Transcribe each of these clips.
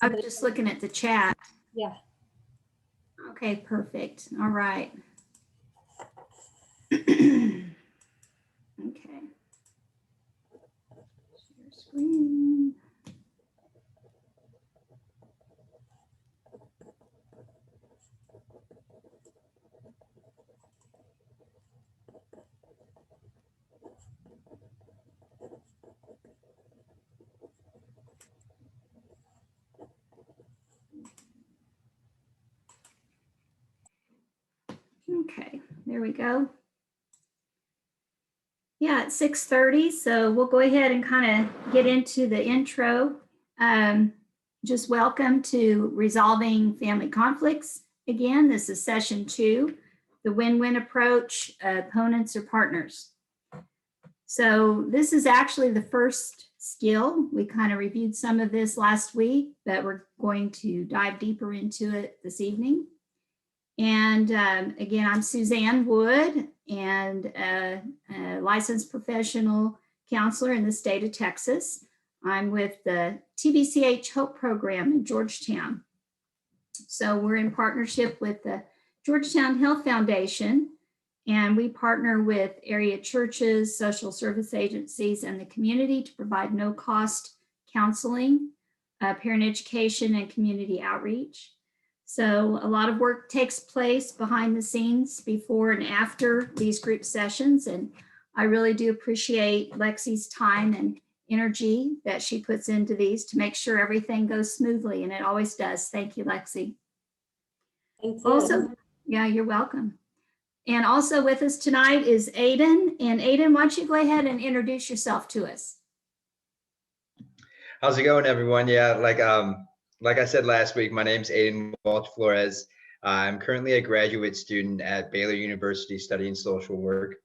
I'm just looking at the chat. Yeah. Okay, perfect. All right. Okay. Share screen. Okay, there we go. Yeah, it's 6:30, so we'll go ahead and kind of get into the intro. Just welcome to Resolving Family Conflicts. Again, this is session 2, the win-win approach, opponents or partners. So this is actually the first skill. We kind of reviewed some of this last week, but we're going to dive deeper into it this evening. And again, I'm Suzanne Wood, and a licensed professional counselor in the state of Texas. I'm with the TBCH Hope Program in Georgetown. So we're in partnership with the Georgetown Health Foundation, and we partner with area churches, social service agencies, and the community to provide no-cost counseling, parent education, and community outreach. So a lot of work takes place behind the scenes before and after these group sessions. And I really do appreciate Lexi's time and energy that she puts into these to make sure everything goes smoothly. And it always does. Thank you, Lexi. Thank you. Also, yeah, you're welcome. And also with us tonight is Aiden. And Aiden, why don't you go ahead and introduce yourself to us? How's it going, everyone? Yeah, like I said last week, my name's Aiden Walsh Flores. I'm currently a graduate student at Baylor University studying social work.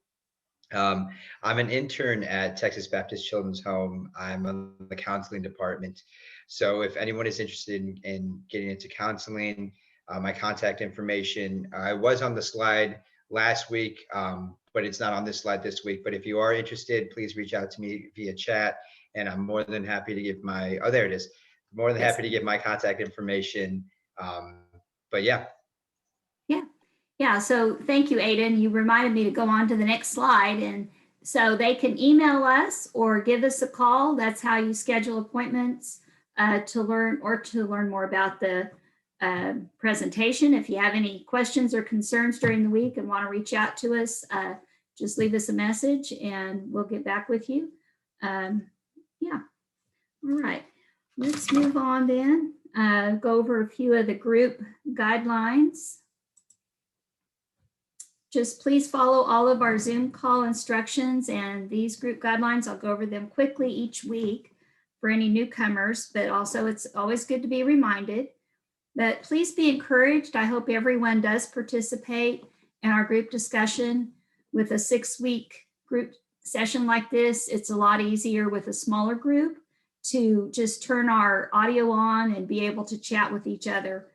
I'm an intern at Texas Baptist Children's Home. I'm on the counseling department. So if anyone is interested in getting into counseling, my contact information, I was on the slide last week, but it's not on this slide this week. But if you are interested, please reach out to me via chat, and I'm more than happy to give my, oh, there it is. More than happy to give my contact information. But yeah. Yeah, so thank you, Aiden. You reminded me to go on to the next slide. And so they can email us or give us a call. That's how you schedule appointments to learn more about the presentation. If you have any questions or concerns during the week and want to reach out to us, just leave us a message and we'll get back with you. Yeah, all right. Let's move on then, go over a few of the group guidelines. Just please follow all of our Zoom call instructions and these group guidelines. I'll go over them quickly each week for any newcomers, but also it's always good to be reminded. But please be encouraged. I hope everyone does participate in our group discussion. With a 6-week group session like this, it's a lot easier with a smaller group to just turn our audio on and be able to chat with each other.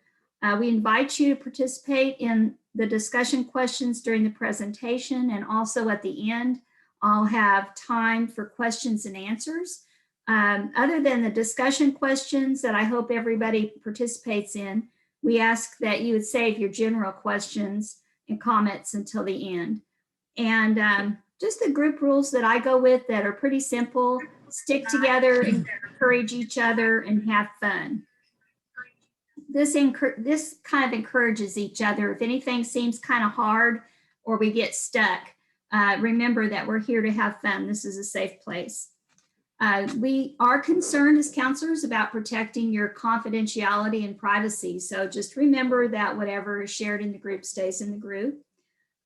We invite you to participate in the discussion questions during the presentation, and also at the end, I'll have time for questions and answers. Other than the discussion questions that I hope everybody participates in, we ask that you would save your general questions and comments until the end. And just the group rules that I go with that are pretty simple: stick together, encourage each other, and have fun. This kind of encourages each other. If anything seems kind of hard or we get stuck, remember that we're here to have fun. This is a safe place. We are concerned as counselors about protecting your confidentiality and privacy. So just remember that whatever is shared in the group stays in the group.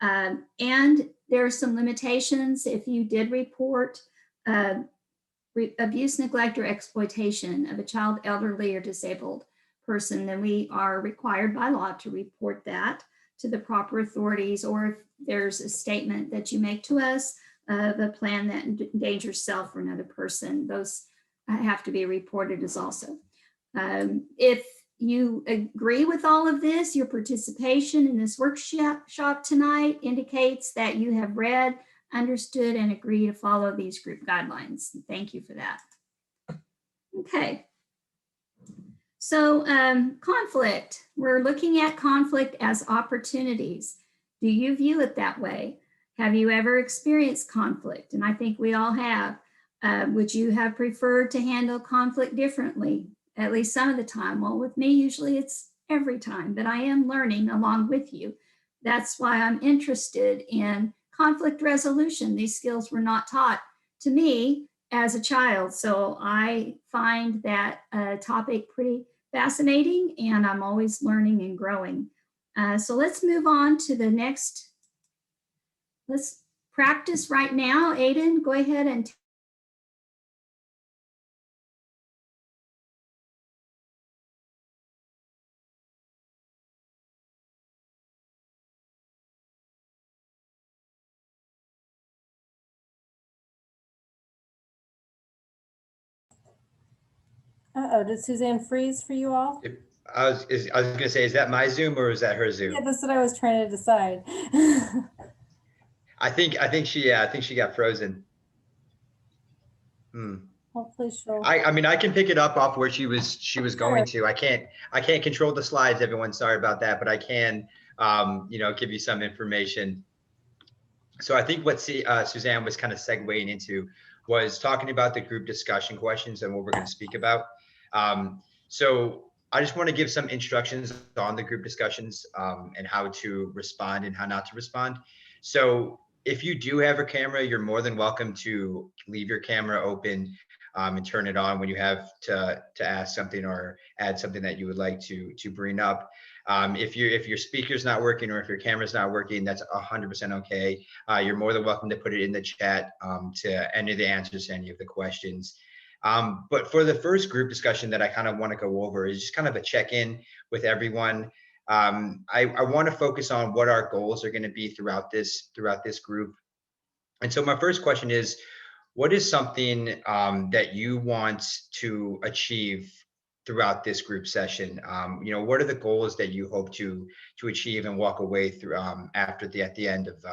And there are some limitations. If you did report abuse, neglect, or exploitation of a child, elderly, or disabled person, then we are required by law to report that to the proper authorities, or if there's a statement that you make to us of a plan that endangers self or another person, those have to be reported as also. If you agree with all of this, your participation in this workshop tonight indicates that you have read, understood, and agree to follow these group guidelines. Thank you for that. Okay. So conflict, we're looking at conflict as opportunities. Do you view it that way? Have you ever experienced conflict? And I think we all have. Would you have preferred to handle conflict differently, at least some of the time? Well, with me, usually it's every time, but I am learning along with you. That's why I'm interested in conflict resolution. These skills were not taught to me as a child. So I find that topic pretty fascinating, and I'm always learning and growing. So let's move on to the next. Let's practice right now. Aiden, go ahead and Uh-oh, did Suzanne freeze for you all? I was gonna say, is that my Zoom or is that her Zoom? Yeah, that's what I was trying to decide. I think she got frozen. Hopefully she'll. I mean, I can pick it up off where she was going to. I can't control the slides, everyone. Sorry about that, but I can, give you some information. So I think what Suzanne was kind of segueing into was talking about the group discussion questions and what we're going to speak about. So I just want to give some instructions on the group discussions and how to respond and how not to respond. So if you do have a camera, you're more than welcome to leave your camera open and turn it on when you have to ask something or add something that you would like to bring up. If your speaker's not working or if your camera's not working, that's 100% okay. You're more than welcome to put it in the chat to any of the answers to any of the questions. But for the first group discussion that I kind of want to go over is just kind of a check-in with everyone. I want to focus on what our goals are going to be throughout this group. And so my first question is, what is something that you want to achieve throughout this group session? What are the goals that you hope to achieve and walk away through at the end of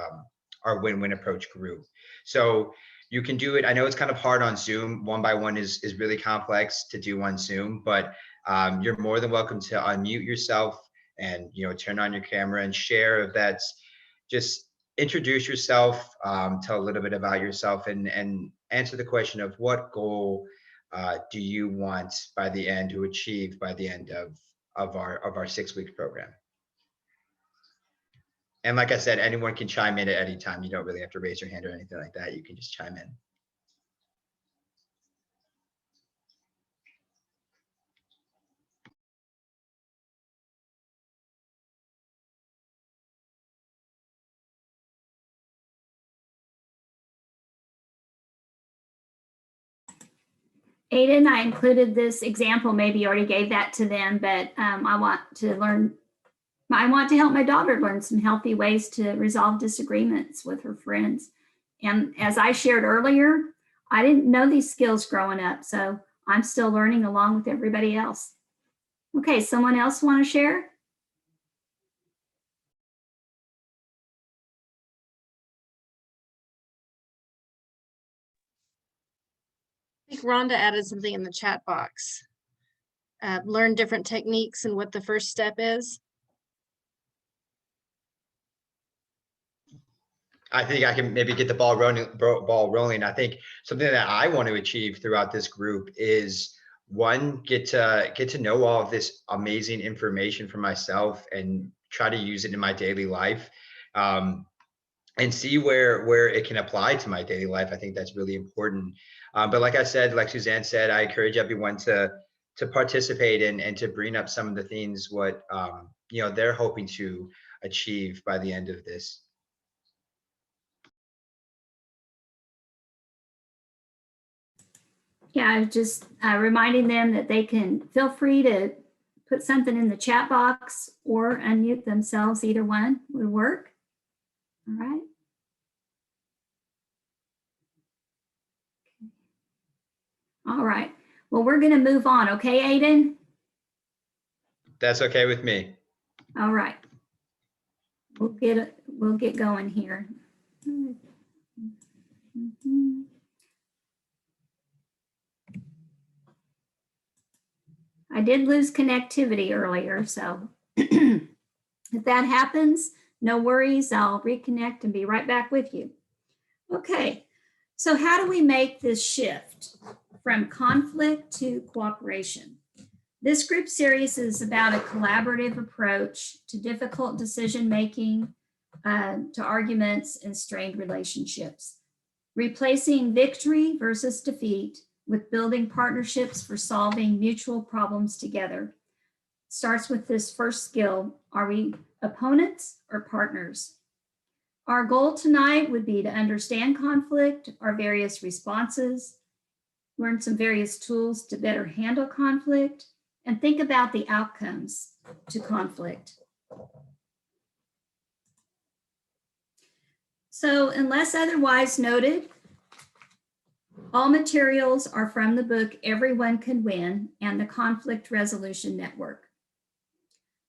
our win-win approach group? So you can do it. I know it's kind of hard on Zoom. One by one is really complex to do on Zoom, but you're more than welcome to unmute yourself and turn on your camera and share if that's just introduce yourself, tell a little bit about yourself, and answer the question of what goal do you want by the end to achieve by the end of our 6-week program. And like I said, anyone can chime in at any time. You don't really have to raise your hand or anything like that. You can just chime in. Aiden, I included this example. Maybe you already gave that to them, but I want to help my daughter learn some healthy ways to resolve disagreements with her friends. And as I shared earlier, I didn't know these skills growing up, so I'm still learning along with everybody else. Okay, someone else want to share? I think Rhonda added something in the chat box. Learn different techniques and what the first step is. I think I can maybe get the ball rolling. I think something that I want to achieve throughout this group is, one, get to know all of this amazing information for myself and try to use it in my daily life, and see where it can apply to my daily life. I think that's really important. But like I said, like Suzanne said, I encourage everyone to participate and to bring up some of the things what they're hoping to achieve by the end of this. Yeah, just reminding them that they can feel free to put something in the chat box or unmute themselves. Either one would work. All right. All right. Well, we're going to move on. Okay, Aiden? That's okay with me. All right. We'll get going here. I did lose connectivity earlier, so if that happens, no worries. I'll reconnect and be right back with you. Okay, so how do we make this shift from conflict to cooperation? This group series is about a collaborative approach to difficult decision-making, to arguments and strained relationships, replacing victory versus defeat with building partnerships for solving mutual problems together. Starts with this first skill. Are we opponents or partners? Our goal tonight would be to understand conflict, our various responses, learn some various tools to better handle conflict, and think about the outcomes to conflict. So unless otherwise noted, all materials are from the book Everyone Can Win and the Conflict Resolution Network.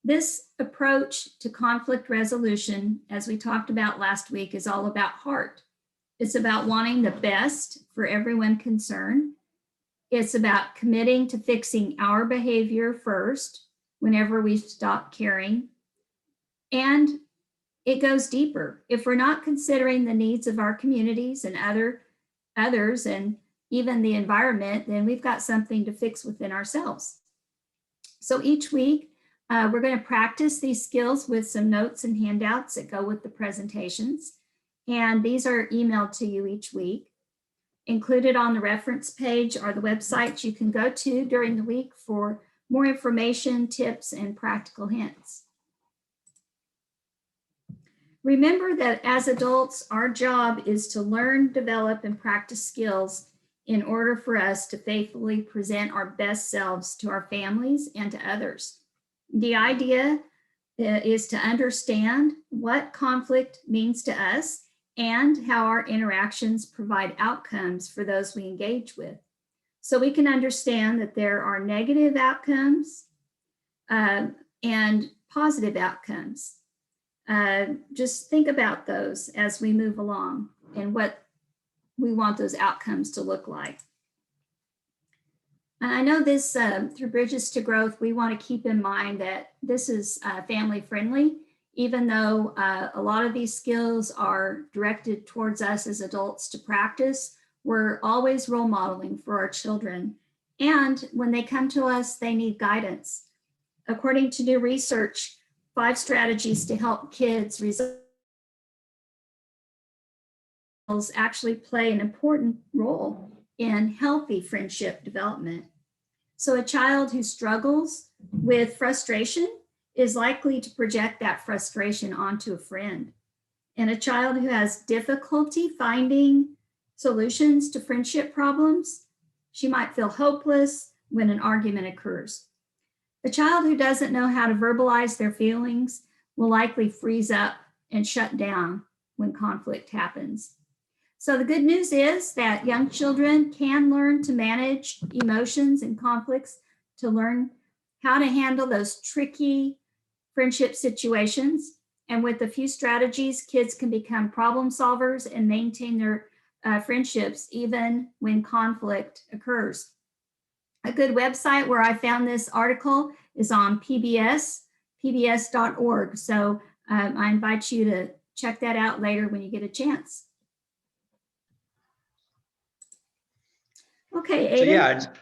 This approach to conflict resolution, as we talked about last week, is all about heart. It's about wanting the best for everyone concerned. It's about committing to fixing our behavior first whenever we stop caring. And it goes deeper. If we're not considering the needs of our communities and others and even the environment, then we've got something to fix within ourselves. So each week, we're going to practice these skills with some notes and handouts that go with the presentations. And these are emailed to you each week. Included on the reference page are the websites you can go to during the week for more information, tips, and practical hints. Remember that as adults, our job is to learn, develop, and practice skills in order for us to faithfully present our best selves to our families and to others. The idea is to understand what conflict means to us and how our interactions provide outcomes for those we engage with. So we can understand that there are negative outcomes and positive outcomes. Just think about those as we move along and what we want those outcomes to look like. And I know this, through Bridges to Growth, we want to keep in mind that this is family friendly, even though a lot of these skills are directed towards us as adults to practice. We're always role modeling for our children. And when they come to us, they need guidance. According to new research, 5 strategies to help kids resolve actually play an important role in healthy friendship development. So a child who struggles with frustration is likely to project that frustration onto a friend. And a child who has difficulty finding solutions to friendship problems, she might feel hopeless when an argument occurs. A child who doesn't know how to verbalize their feelings will likely freeze up and shut down when conflict happens. So the good news is that young children can learn to manage emotions and conflicts, to learn how to handle those tricky friendship situations. And with a few strategies, kids can become problem solvers and maintain their friendships even when conflict occurs. A good website where I found this article is on pbs.org. So I invite you to check that out later when you get a chance. Okay, Aiden. So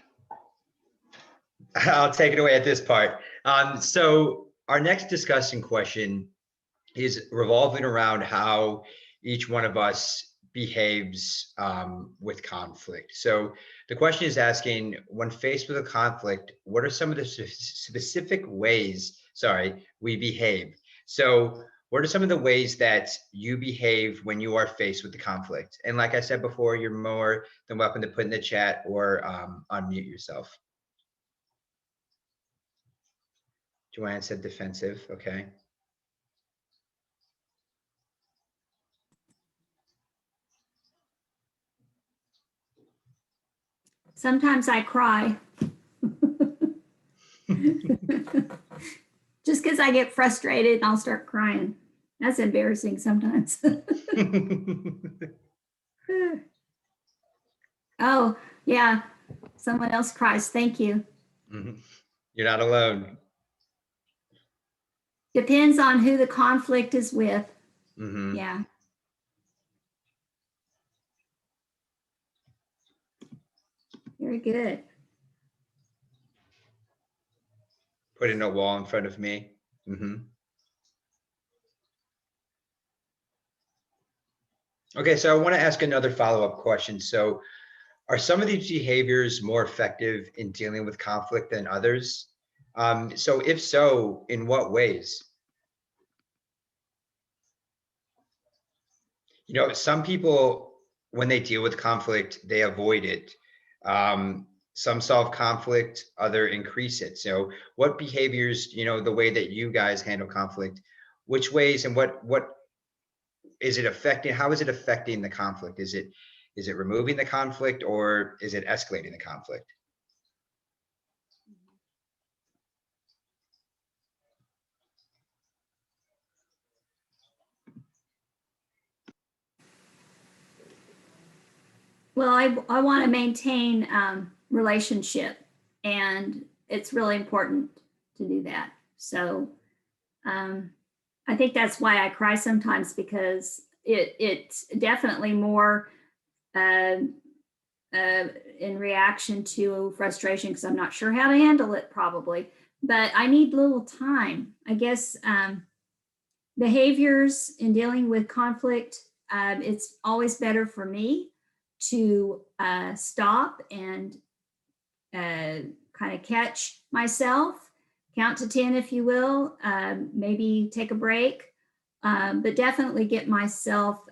yeah, I'll take it away at this part. So our next discussion question is revolving around how each one of us behaves with conflict. So the question is asking, when faced with a conflict, what are some of the specific ways, we behave? So what are some of the ways that you behave when you are faced with the conflict? And like I said before, you're more than welcome to put in the chat or unmute yourself. Joanne said defensive, okay. Sometimes I cry. Just because I get frustrated and I'll start crying. That's embarrassing sometimes. Oh, yeah. Someone else cries. Thank you. Mm-hmm. You're not alone. Depends on who the conflict is with. Hmm. Yeah. Very good. Putting a wall in front of me. Hmm. Okay, so I want to ask another follow-up question. So are some of these behaviors more effective in dealing with conflict than others? So if so, in what ways? You know, some people, when they deal with conflict, they avoid it. Some solve conflict, other increase it. So what behaviors, you know, the way that you guys handle conflict, which ways and what is it affecting? How is it affecting the conflict? Is it removing the conflict or is it escalating the conflict? Well, I want to maintain relationship, and it's really important to do that. So I think that's why I cry sometimes, because it's definitely more uh, in reaction to frustration, because I'm not sure how to handle it probably, but I need little time. I guess behaviors in dealing with conflict, it's always better for me to stop and kind of catch myself, count to 10, if you will, maybe take a break, but definitely get myself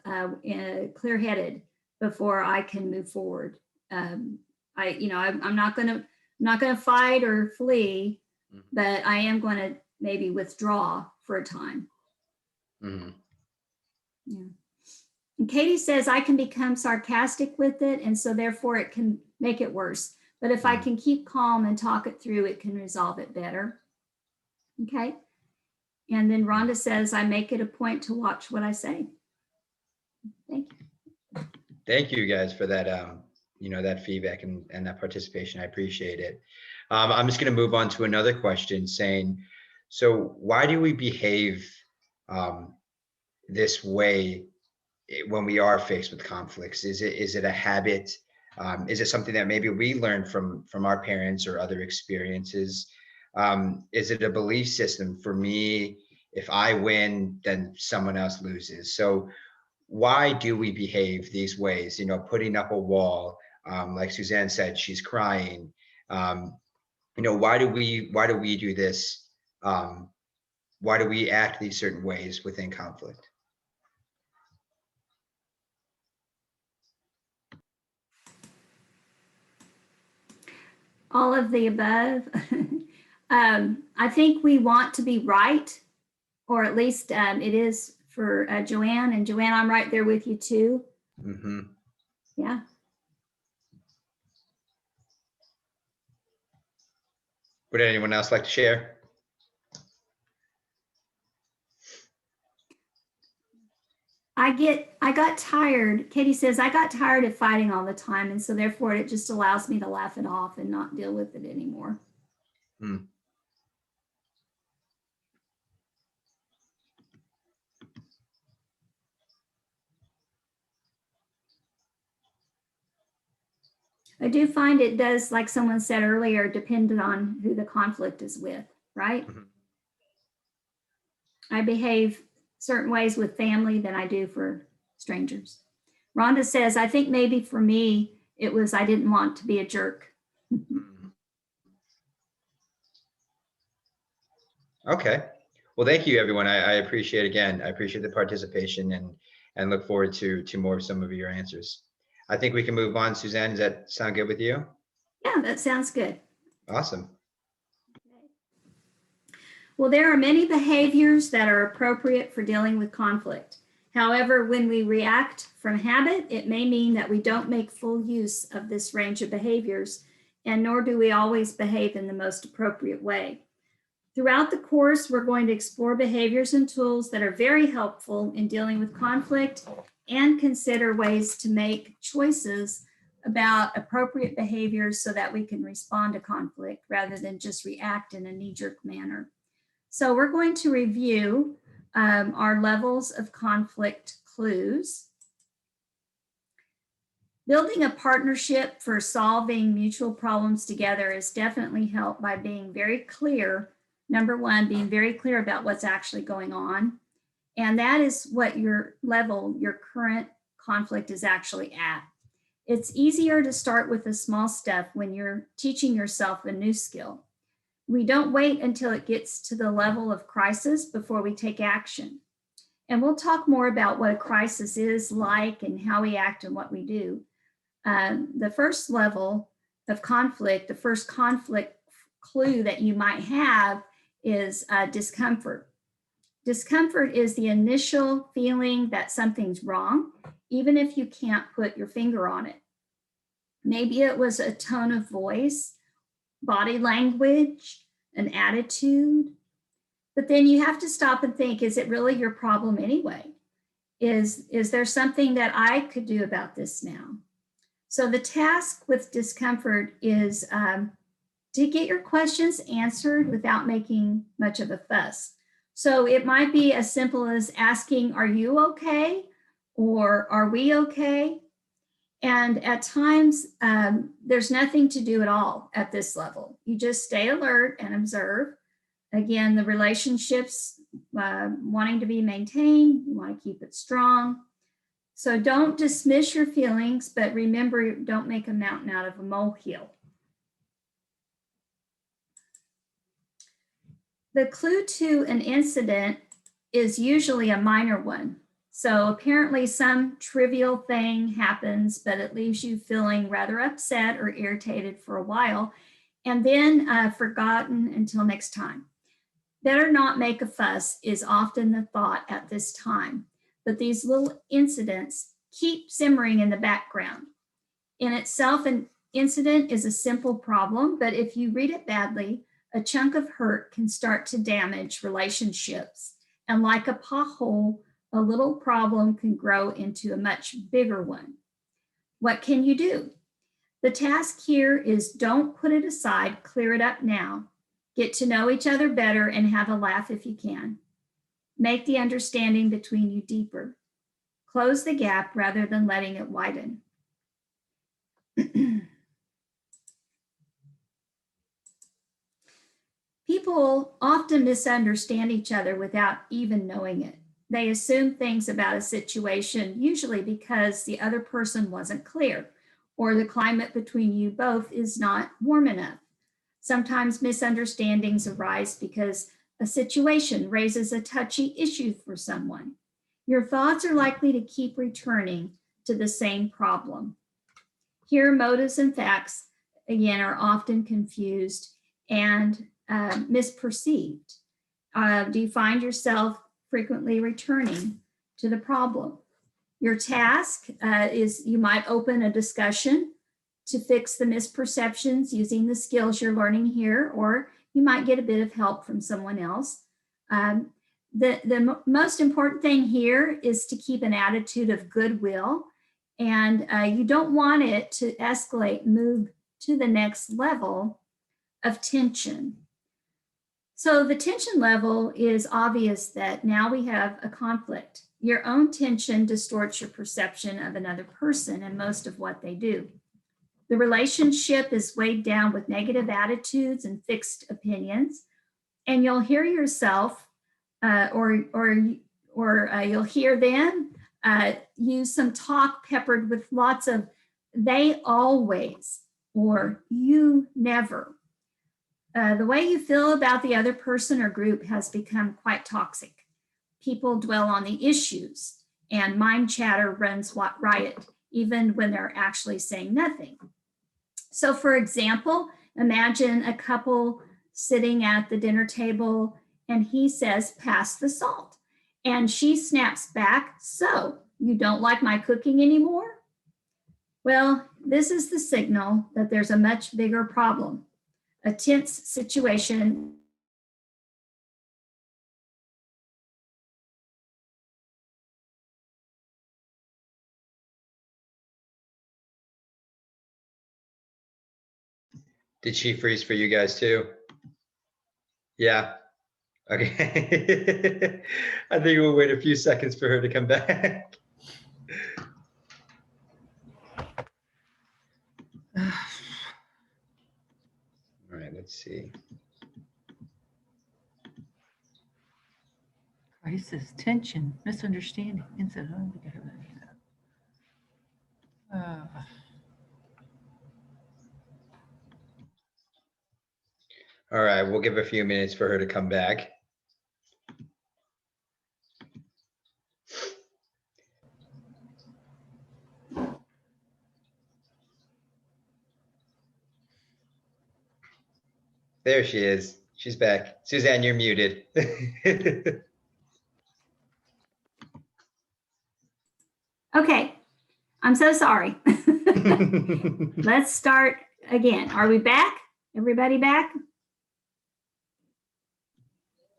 clear headed before I can move forward. I'm not going to fight or flee, Mhm. but I am going to maybe withdraw for a time. Mhm. Yeah. And Katie says I can become sarcastic with it, and so therefore it can make it worse. But if I Mhm. can keep calm and talk it through, it can resolve it better. Okay. And then Rhonda says I make it a point to watch what I say. Thank you. Thank you guys for that, you know, that feedback and that participation. I appreciate it. I'm just going to move on to another question saying, so why do we behave um, this way when we are faced with conflicts? Is it a habit? Is it something that maybe we learned from our parents or other experiences? Is it a belief system? For me, if I win, then someone else loses. So why do we behave these ways? You know, putting up a wall, like Suzanne said, she's crying. Um, you know, why do we do this? Um, why do we act these certain ways within conflict? All of the above. I think we want to be right, or at least it is for Joanne. And Joanne, I'm right there with you too. Hmm. Yeah. Would anyone else like to share? I got tired. Katie says, I got tired of fighting all the time. And so therefore it just allows me to laugh it off and not deal with it anymore. Hmm. I do find it does, like someone said earlier, depend on who the conflict is with, right? Mhm. I behave certain ways with family than I do for strangers. Rhonda says, I think maybe for me, it was I didn't want to be a jerk. Mhm. Okay. Well, thank you, everyone. I appreciate again. I appreciate the participation and look forward to more of some of your answers. I think we can move on. Suzanne, does that sound good with you? Yeah, that sounds good. Awesome. Well, there are many behaviors that are appropriate for dealing with conflict. However, when we react from habit, it may mean that we don't make full use of this range of behaviors, and nor do we always behave in the most appropriate way. Throughout the course, we're going to explore behaviors and tools that are very helpful in dealing with conflict and consider ways to make choices about appropriate behaviors so that we can respond to conflict rather than just react in a knee-jerk manner. So we're going to review our levels of conflict clues. Building a partnership for solving mutual problems together is definitely helped by being very clear. Number one, being very clear about what's actually going on. And that is what your level, your current conflict is actually at. It's easier to start with the small stuff when you're teaching yourself a new skill. We don't wait until it gets to the level of crisis before we take action. And we'll talk more about what a crisis is like and how we act and what we do. The first level of conflict, the first conflict clue that you might have is discomfort. Discomfort is the initial feeling that something's wrong, even if you can't put your finger on it. Maybe it was a tone of voice, body language, an attitude. But then you have to stop and think, is it really your problem anyway? Is there something that I could do about this now? So the task with discomfort is to get your questions answered without making much of a fuss. So it might be as simple as asking, are you okay? Or are we okay? And at times, there's nothing to do at all at this level. You just stay alert and observe. Again, the relationships wanting to be maintained, you want to keep it strong. So don't dismiss your feelings, but remember, don't make a mountain out of a molehill. The clue to an incident is usually a minor one. So apparently some trivial thing happens, but it leaves you feeling rather upset or irritated for a while, and then forgotten until next time. Better not make a fuss is often the thought at this time, but these little incidents keep simmering in the background. In itself, an incident is a simple problem, but if you read it badly, a chunk of hurt can start to damage relationships. And like a pothole, a little problem can grow into a much bigger one. What can you do? The task here is don't put it aside, clear it up now. Get to know each other better and have a laugh if you can. Make the understanding between you deeper. Close the gap rather than letting it widen. People often misunderstand each other without even knowing it. They assume things about a situation, usually because the other person wasn't clear or the climate between you both is not warm enough. Sometimes misunderstandings arise because a situation raises a touchy issue for someone. Your thoughts are likely to keep returning to the same problem. Here, motives and facts, again, are often confused and misperceived. Do you find yourself frequently returning to the problem? Your task is you might open a discussion to fix the misperceptions using the skills you're learning here, or you might get a bit of help from someone else. The most important thing here is to keep an attitude of goodwill, and you don't want it to escalate, move to the next level of tension. So the tension level is obvious that now we have a conflict. Your own tension distorts your perception of another person and most of what they do. The relationship is weighed down with negative attitudes and fixed opinions, and you'll hear yourself or you'll hear them use some talk peppered with lots of they always or you never. The way you feel about the other person or group has become quite toxic. People dwell on the issues and mind chatter runs riot, even when they're actually saying nothing. So for example, imagine a couple sitting at the dinner table and he says, pass the salt. And she snaps back, so you don't like my cooking anymore? Well, this is the signal that there's a much bigger problem, a tense situation Did she freeze for you guys too? Yeah. Okay. I think we'll wait a few seconds for her to come back. All right, let's see. Crisis, tension, misunderstanding, incident. All right, we'll give a few minutes for her to come back. There she is. She's back. Suzanne, you're muted. Okay, I'm so sorry. Let's start again. Are we back? Everybody back?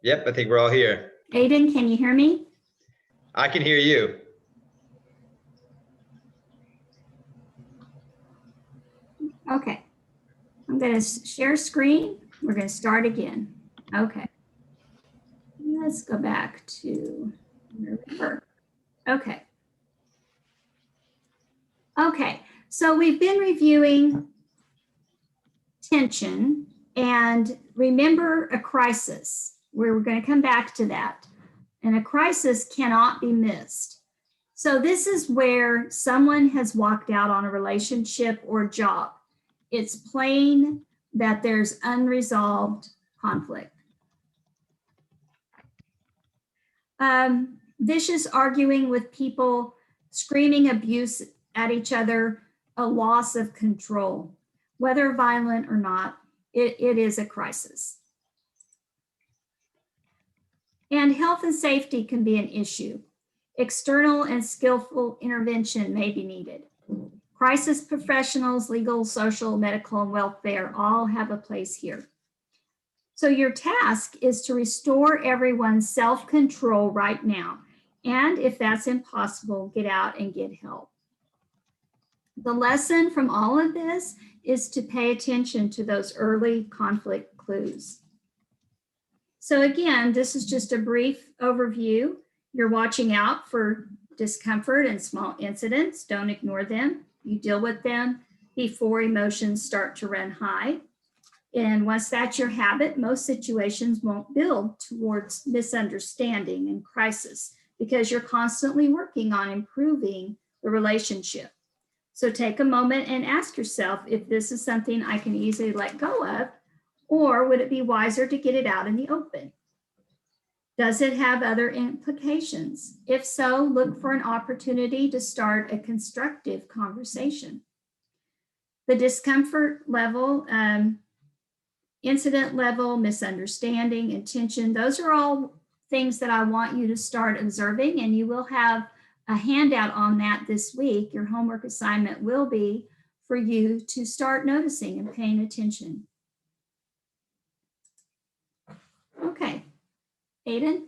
Yep, I think we're all here. Aiden, can you hear me? I can hear you. Okay. I'm going to share screen. We're going to start again. Okay. Let's go back to where we were. Okay. Okay. So we've been reviewing tension and remember a crisis. We're going to come back to that. And a crisis cannot be missed. So this is where someone has walked out on a relationship or job. It's plain that there's unresolved conflict. Vicious arguing with people, screaming abuse at each other, a loss of control, whether violent or not, it is a crisis. And health and safety can be an issue. External and skillful intervention may be needed. Crisis professionals, legal, social, medical, and welfare all have a place here. So your task is to restore everyone's self-control right now. And if that's impossible, get out and get help. The lesson from all of this is to pay attention to those early conflict clues. So again, this is just a brief overview. You're watching out for discomfort and small incidents. Don't ignore them. You deal with them before emotions start to run high. And once that's your habit, most situations won't build towards misunderstanding and crisis because you're constantly working on improving the relationship. So take a moment and ask yourself if this is something I can easily let go of, or would it be wiser to get it out in the open? Does it have other implications? If so, look for an opportunity to start a constructive conversation. The discomfort level, incident level, misunderstanding, and tension, those are all things that I want you to start observing, and you will have a handout on that this week. Your homework assignment will be for you to start noticing and paying attention. Okay, Aiden?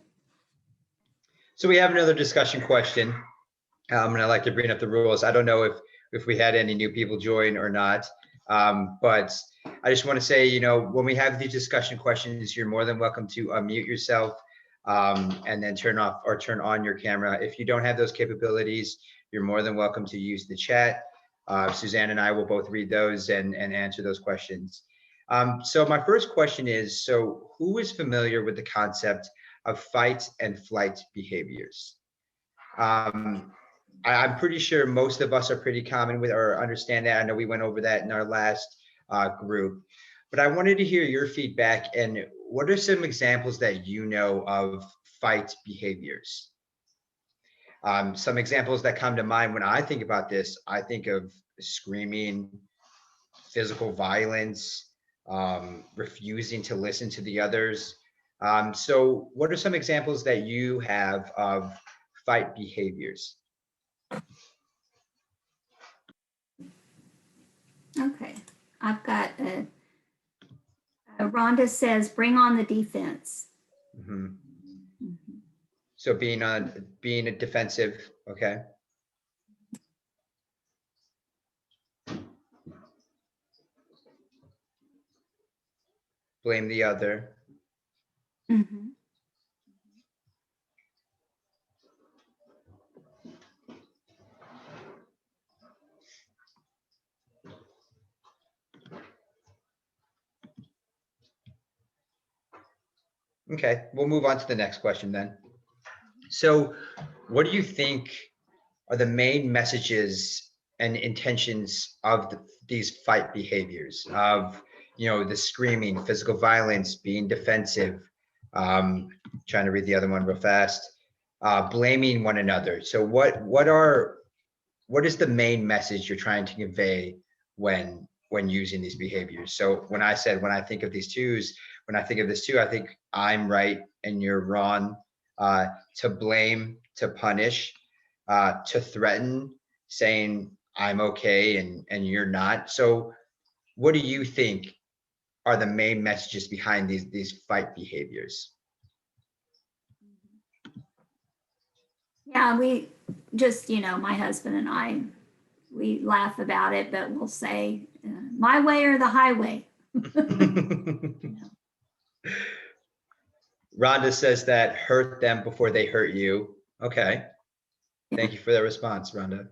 So we have another discussion question. And I'd like to bring up the rules. I don't know if we had any new people join or not. But I just want to say, when we have these discussion questions, you're more than welcome to unmute yourself and then turn off or turn on your camera. If you don't have those capabilities, you're more than welcome to use the chat. Suzanne and I will both read those and answer those questions. So my first question is, so who is familiar with the concept of fight and flight behaviors? I'm pretty sure most of us are pretty common with or understand that. I know we went over that in our last group, but I wanted to hear your feedback and what are some examples that you know of fight behaviors? Some examples that come to mind when I think about this, I think of screaming, physical violence, refusing to listen to the others. So what are some examples that you have of fight behaviors? Okay, I've got Rhonda says, bring on the defense. Mm-hmm. So being a defensive, okay. blame the other. Mhm. Okay, we'll move on to the next question then. So what do you think are the main messages and intentions of these fight behaviors of, the screaming, physical violence, being defensive, trying to read the other one real fast, blaming one another. So what is the main message you're trying to convey when using these behaviors? So when I think of these twos, when I think of this too, I think I'm right and you're wrong, to blame, to punish, to threaten, saying I'm okay and you're not. So what do you think are the main messages behind these fight behaviors? Yeah, we just, my husband and I, we laugh about it, but we'll say, my way or the highway. Rhonda says that hurt them before they hurt you. Okay. Thank you for that response, Rhonda.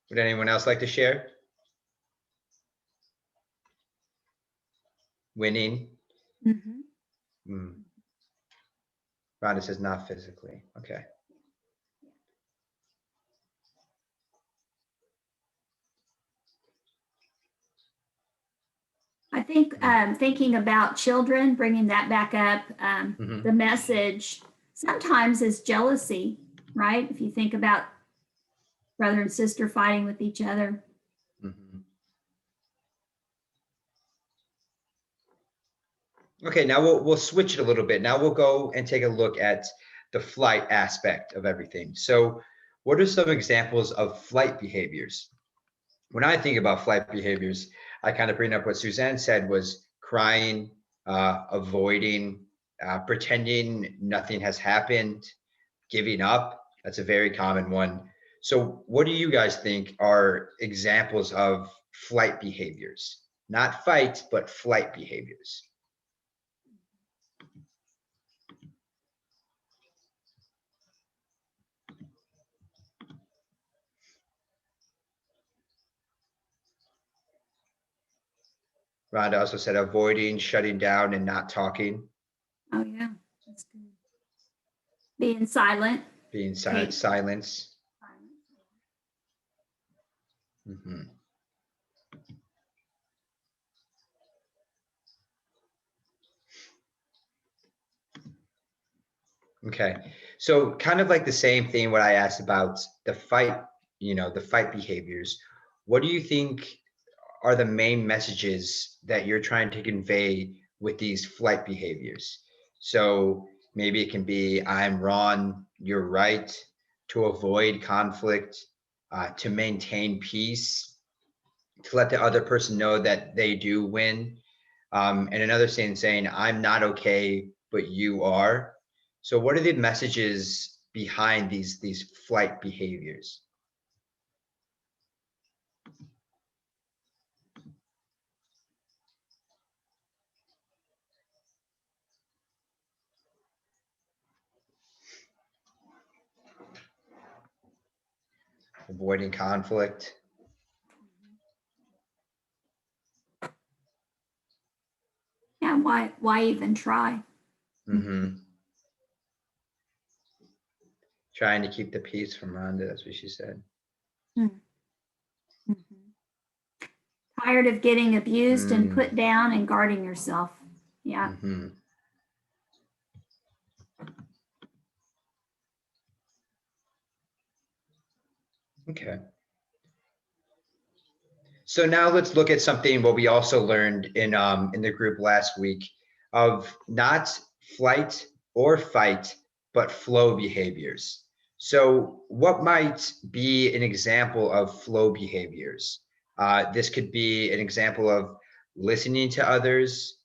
Would anyone else like to share? Winning. Mhm. Rhonda says not physically. Okay. I think thinking about children, bringing that back up, Mhm. the message sometimes is jealousy, right? If you think about brother and sister fighting with each other. Mhm. Okay, now we'll switch it a little bit. Now we'll go and take a look at the flight aspect of everything. So, what are some examples of flight behaviors? When I think about flight behaviors, I kind of bring up what Suzanne said was crying, avoiding, pretending nothing has happened, giving up. That's a very common one. So, what do you guys think are examples of flight behaviors? Not fight, but flight behaviors. Rhonda also said avoiding, shutting down, and not talking, Oh yeah, that's good. Being silent. being Okay. silence. Mhm. Okay, so kind of like the same thing what I asked about the fight, the fight behaviors. What do you think are the main messages that you're trying to convey with these flight behaviors? So maybe it can be I'm wrong, you're right, to avoid conflict, to maintain peace, to let the other person know that they do win. And another saying I'm not okay, but you are. So what are the messages behind these flight behaviors? Avoiding conflict. Yeah, why even try? Mm-hmm. Trying to keep the peace from Rhonda, that's what she said. Mhm. Tired of getting abused and put down and guarding yourself. Yeah. Mm-hmm. Okay. So now let's look at something what we also learned in the group last week of not flight or fight, but flow behaviors. So what might be an example of flow behaviors? This could be an example of listening to others,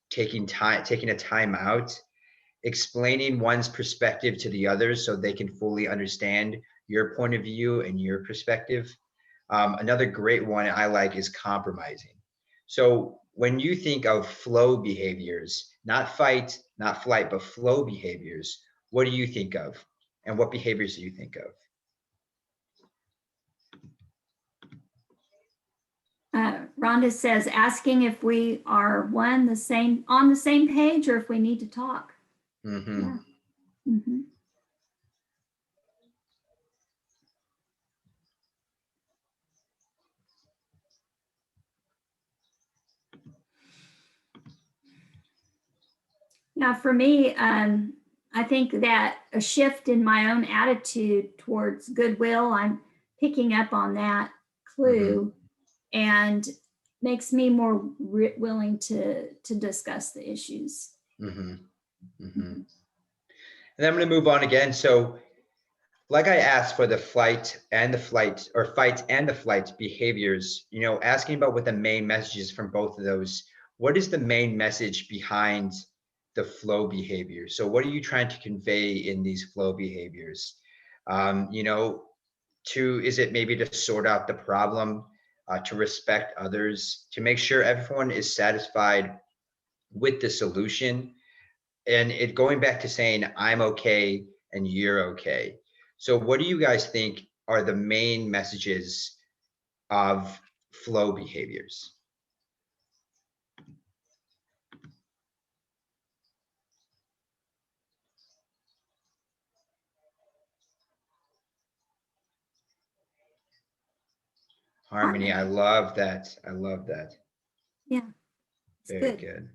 taking a time out, explaining one's perspective to the others so they can fully understand your point of view and your perspective. Another great one I like is compromising. So when you think of flow behaviors, not fight, not flight, but flow behaviors, what do you think of? And what behaviors do you think of? Rhonda says, asking if we are on the same page or if we need to talk. Mm-hmm. Yeah. Mhm. Now, for me, I think that a shift in my own attitude towards goodwill, I'm picking up on that clue, and makes me more willing to discuss the issues. Mm-hmm. Mm-hmm. And then I'm going to move on again. So, like I asked for the flight and the flight, or fight and the flight behaviors, you know, asking about what the main messages from both of those. What is the main message behind the flow behavior? So, what are you trying to convey in these flow behaviors? You know, is it maybe to sort out the problem, to respect others, to make sure everyone is satisfied with the solution? And it going back to saying, I'm okay and you're okay. So what do you guys think are the main messages of flow behaviors? Harmony. I love that. I love that. Yeah, it's Very good. good.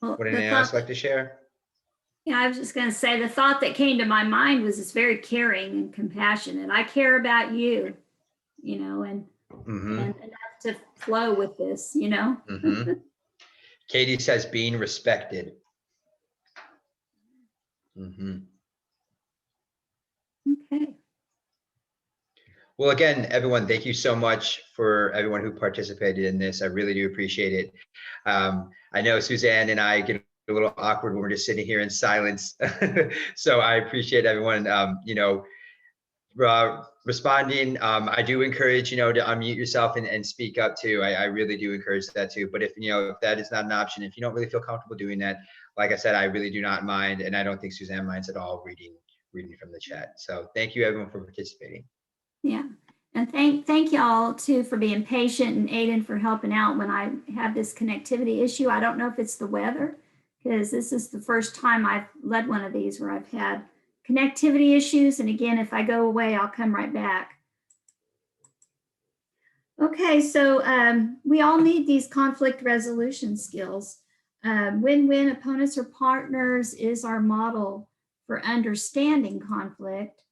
Well, Would the anyone else thought, like to share? yeah, I was just going to say the thought that came to my mind was it's very caring and compassionate. I care about you, you know, and Mm-hmm. and enough to flow with this, you know. Mm-hmm. Katie says being respected. Mm-hmm. Okay. Well, again, everyone, thank you so much for everyone who participated in this. I really do appreciate it. I know Suzanne and I get a little awkward when we're just sitting here in silence. So I appreciate everyone, you know, responding. I do encourage, you know, to unmute yourself and speak up too. I really do encourage that too. But if, you know, if that is not an option, if you don't really feel comfortable doing that, like I said, I really do not mind. And I don't think Suzanne minds at all reading from the chat. So thank you everyone for participating. Yeah. And thank y'all too for being patient, and Aiden for helping out when I have this connectivity issue. I don't know if it's the weather, because this is the first time I've led one of these where I've had connectivity issues. And again, if I go away, I'll come right back. Okay, so we all need these conflict resolution skills. Win-win opponents or partners is our model for understanding conflict.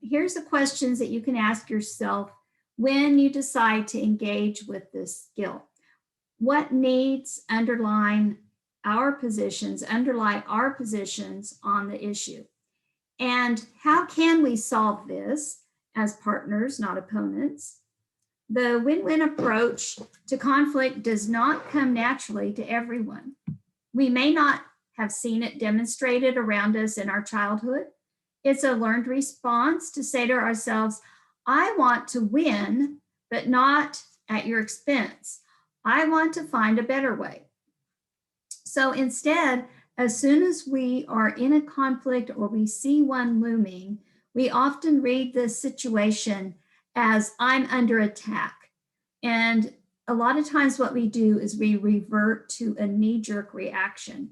Here's the questions that you can ask yourself when you decide to engage with this skill. What needs underlie our positions on the issue? And how can we solve this as partners, not opponents? The win-win approach to conflict does not come naturally to everyone. We may not have seen it demonstrated around us in our childhood. It's a learned response to say to ourselves, I want to win, but not at your expense. I want to find a better way. So instead, as soon as we are in a conflict or we see one looming, we often read the situation as I'm under attack. And a lot of times what we do is we revert to a knee-jerk reaction.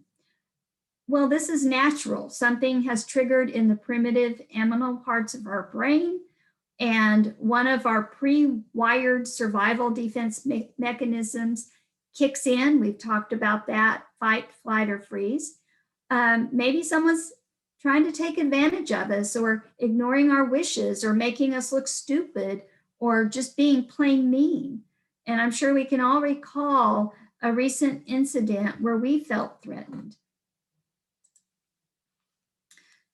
Well, this is natural. Something has triggered in the primitive aminal parts of our brain, and one of our pre-wired survival defense mechanisms kicks in. We've talked about that, fight, flight, or freeze. Maybe someone's trying to take advantage of us, or ignoring our wishes, or making us look stupid, or just being plain mean. And I'm sure we can all recall a recent incident where we felt threatened.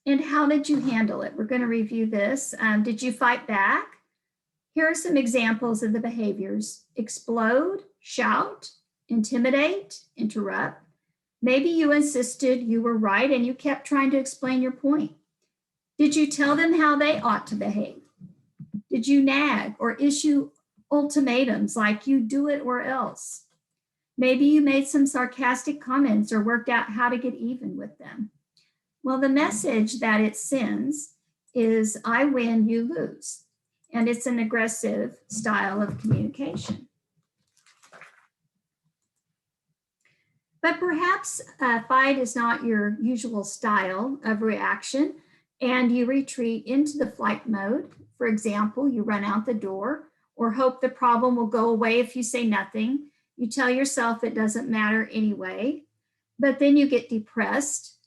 And how did you handle it? We're going to review this. Did you fight back? Here are some examples of the behaviors: explode, shout, intimidate, interrupt. Maybe you insisted you were right and you kept trying to explain your point. Did you tell them how they ought to behave? Did you nag or issue ultimatums like you do it or else? Maybe you made some sarcastic comments or worked out how to get even with them. Well, the message that it sends is I win, you lose. And it's an aggressive style of communication. But perhaps fight is not your usual style of reaction, and you retreat into the flight mode. For example, you run out the door or hope the problem will go away if you say nothing. You tell yourself it doesn't matter anyway, but then you get depressed.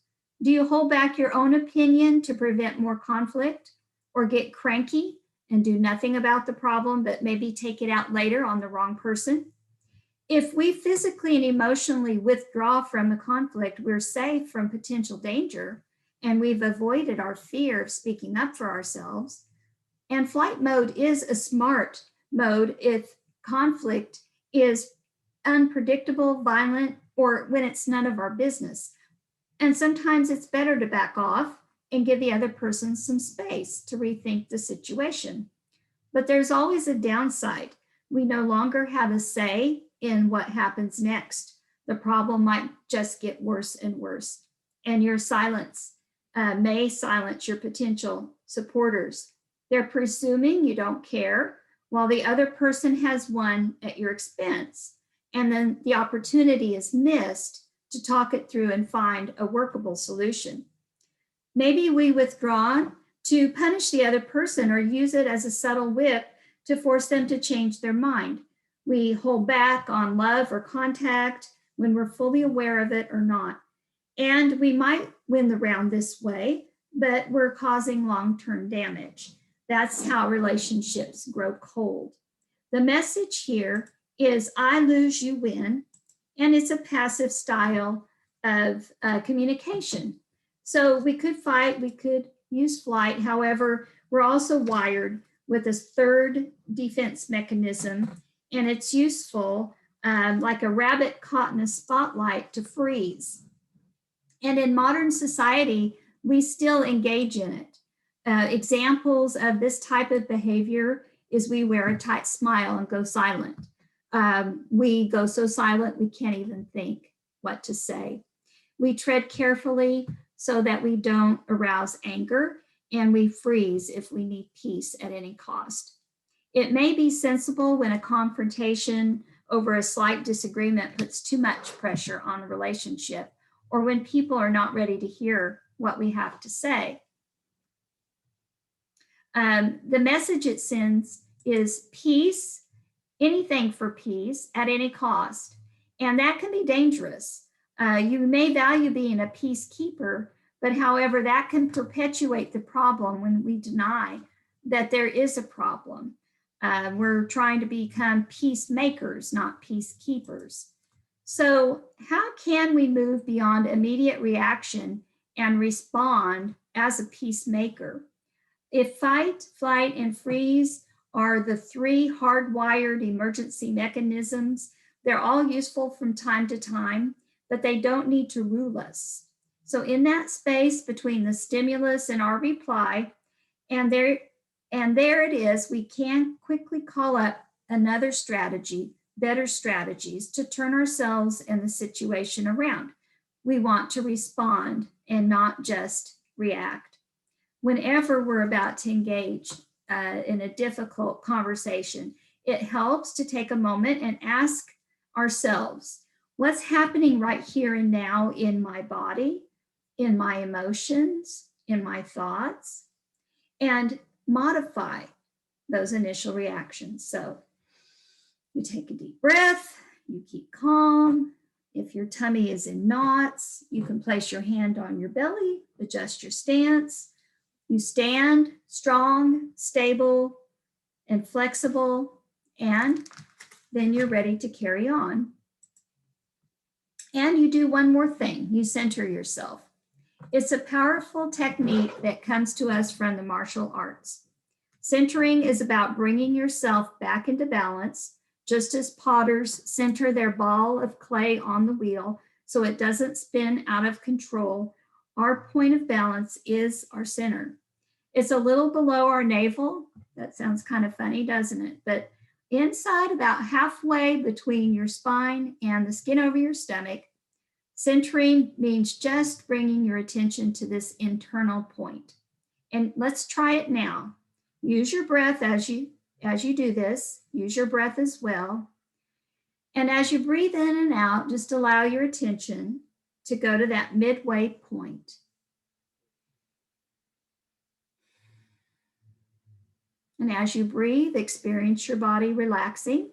Do you hold back your own opinion to prevent more conflict, or get cranky and do nothing about the problem, but maybe take it out later on the wrong person? If we physically and emotionally withdraw from a conflict, we're safe from potential danger, and we've avoided our fear of speaking up for ourselves. And flight mode is a smart mode if conflict is unpredictable, violent, or when it's none of our business. And sometimes it's better to back off and give the other person some space to rethink the situation. But there's always a downside. We no longer have a say in what happens next. The problem might just get worse and worse. And your silence may silence your potential supporters. They're presuming you don't care, while the other person has won at your expense. And then the opportunity is missed to talk it through and find a workable solution. Maybe we withdraw to punish the other person or use it as a subtle whip to force them to change their mind. We hold back on love or contact when we're fully aware of it or not. And we might win the round this way, but we're causing long-term damage. That's how relationships grow cold. The message here is I lose, you win, and it's a passive style of communication. So we could fight, we could use flight. However, we're also wired with a third defense mechanism, and it's useful like a rabbit caught in a spotlight to freeze. And in modern society, we still engage in it. Examples of this type of behavior is we wear a tight smile and go silent. We go so silent we can't even think what to say. We tread carefully so that we don't arouse anger, and we freeze if we need peace at any cost. It may be sensible when a confrontation over a slight disagreement puts too much pressure on a relationship, or when people are not ready to hear what we have to say. The message it sends is peace, anything for peace at any cost. And that can be dangerous. You may value being a peacekeeper, but however, that can perpetuate the problem when we deny that there is a problem. We're trying to become peacemakers, not peacekeepers. So how can we move beyond immediate reaction and respond as a peacemaker? If fight, flight, and freeze are the three hardwired emergency mechanisms, they're all useful from time to time, but they don't need to rule us. So in that space between the stimulus and our reply, and there it is, we can quickly call up another strategy, better strategies to turn ourselves and the situation around. We want to respond and not just react. Whenever we're about to engage in a difficult conversation, it helps to take a moment and ask ourselves, what's happening right here and now in my body, in my emotions, in my thoughts, and modify those initial reactions. So you take a deep breath, you keep calm. If your tummy is in knots, you can place your hand on your belly, adjust your stance. You stand strong, stable, and flexible, and then you're ready to carry on. And you do one more thing, you center yourself. It's a powerful technique that comes to us from the martial arts. Centering is about bringing yourself back into balance, just as potters center their ball of clay on the wheel so it doesn't spin out of control. Our point of balance is our center. It's a little below our navel. That sounds kind of funny, doesn't it? But inside, about halfway between your spine and the skin over your stomach, centering means just bringing your attention to this internal point. And let's try it now. Use your breath as you do this. Use your breath as well. And as you breathe in and out, just allow your attention to go to that midway point. And as you breathe, experience your body relaxing.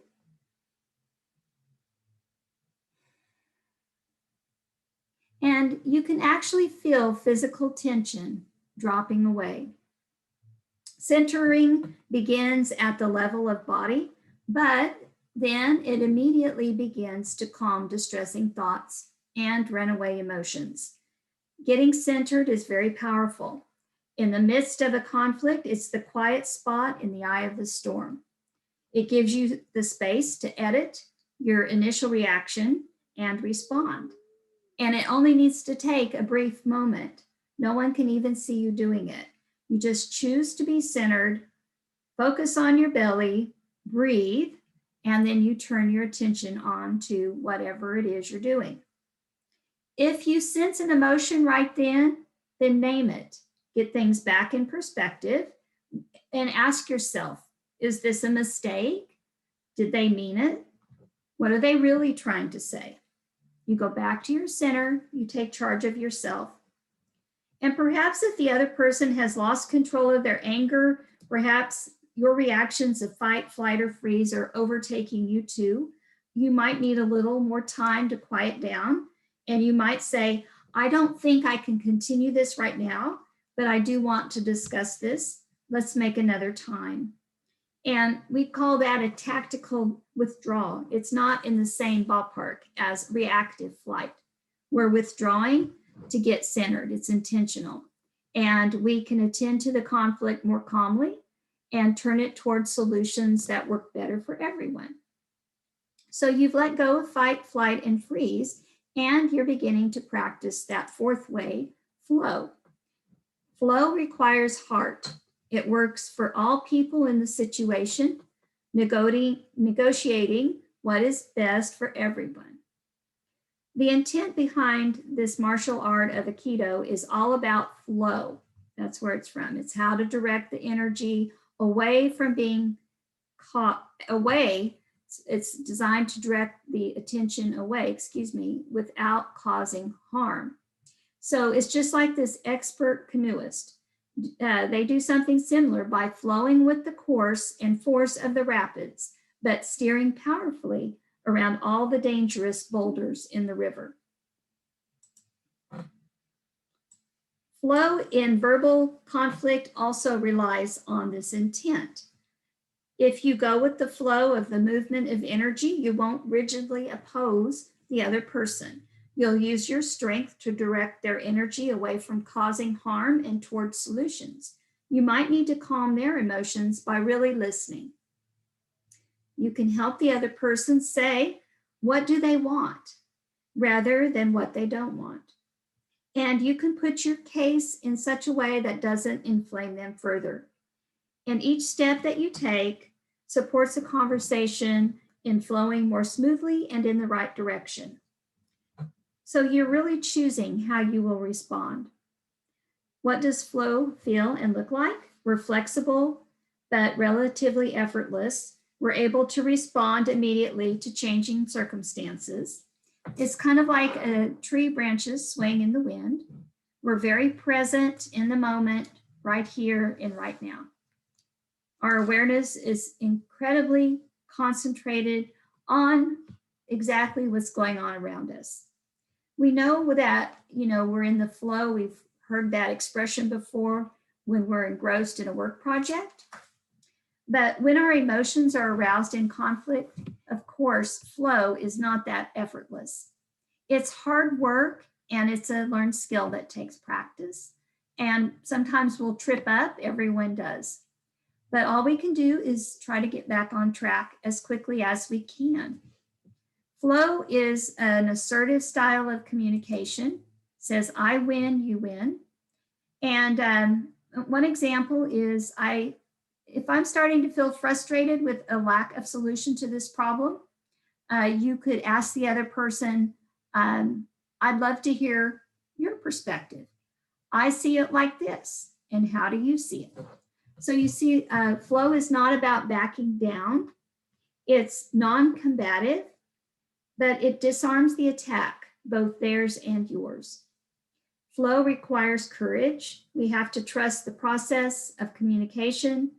And you can actually feel physical tension dropping away. Centering begins at the level of body, but then it immediately begins to calm distressing thoughts and runaway emotions. Getting centered is very powerful. In the midst of a conflict, it's the quiet spot in the eye of the storm. It gives you the space to edit your initial reaction and respond. And it only needs to take a brief moment. No one can even see you doing it. You just choose to be centered, focus on your belly, breathe, and then you turn your attention on to whatever it is you're doing. If you sense an emotion right then name it. Get things back in perspective and ask yourself, is this a mistake? Did they mean it? What are they really trying to say? You go back to your center, you take charge of yourself. And perhaps if the other person has lost control of their anger, perhaps your reactions of fight, flight, or freeze are overtaking you too. You might need a little more time to quiet down. And you might say, I don't think I can continue this right now, but I do want to discuss this. Let's make another time. And we call that a tactical withdrawal. It's not in the same ballpark as reactive flight. We're withdrawing to get centered. It's intentional. And we can attend to the conflict more calmly and turn it towards solutions that work better for everyone. So you've let go of fight, flight, and freeze, and you're beginning to practice that fourth way, flow. Flow requires heart. It works for all people in the situation, negotiating what is best for everyone. The intent behind this martial art of Aikido is all about flow. That's where it's from. It's how to direct the energy away from being caught away. It's designed to direct the attention away, without causing harm. So it's just like this expert canoeist. They do something similar by flowing with the course and force of the rapids, but steering powerfully around all the dangerous boulders in the river. Flow in verbal conflict also relies on this intent. If you go with the flow of the movement of energy, you won't rigidly oppose the other person. You'll use your strength to direct their energy away from causing harm and towards solutions. You might need to calm their emotions by really listening. You can help the other person say, what do they want, rather than what they don't want. And you can put your case in such a way that doesn't inflame them further. And each step that you take supports a conversation in flowing more smoothly and in the right direction. So you're really choosing how you will respond. What does flow feel and look like? We're flexible, but relatively effortless. We're able to respond immediately to changing circumstances. It's kind of like a tree branches swaying in the wind. We're very present in the moment, right here and right now. Our awareness is incredibly concentrated on exactly what's going on around us. We know that, we're in the flow. We've heard that expression before when we're engrossed in a work project. But when our emotions are aroused in conflict, of course, flow is not that effortless. It's hard work and it's a learned skill that takes practice. And sometimes we'll trip up, everyone does. But all we can do is try to get back on track as quickly as we can. Flow is an assertive style of communication. Says, I win, you win. And one example is if I'm starting to feel frustrated with a lack of solution to this problem, you could ask the other person, I'd love to hear your perspective. I see it like this, and how do you see it? So you see, flow is not about backing down. It's non-combative, but it disarms the attack, both theirs and yours. Flow requires courage. We have to trust the process of communication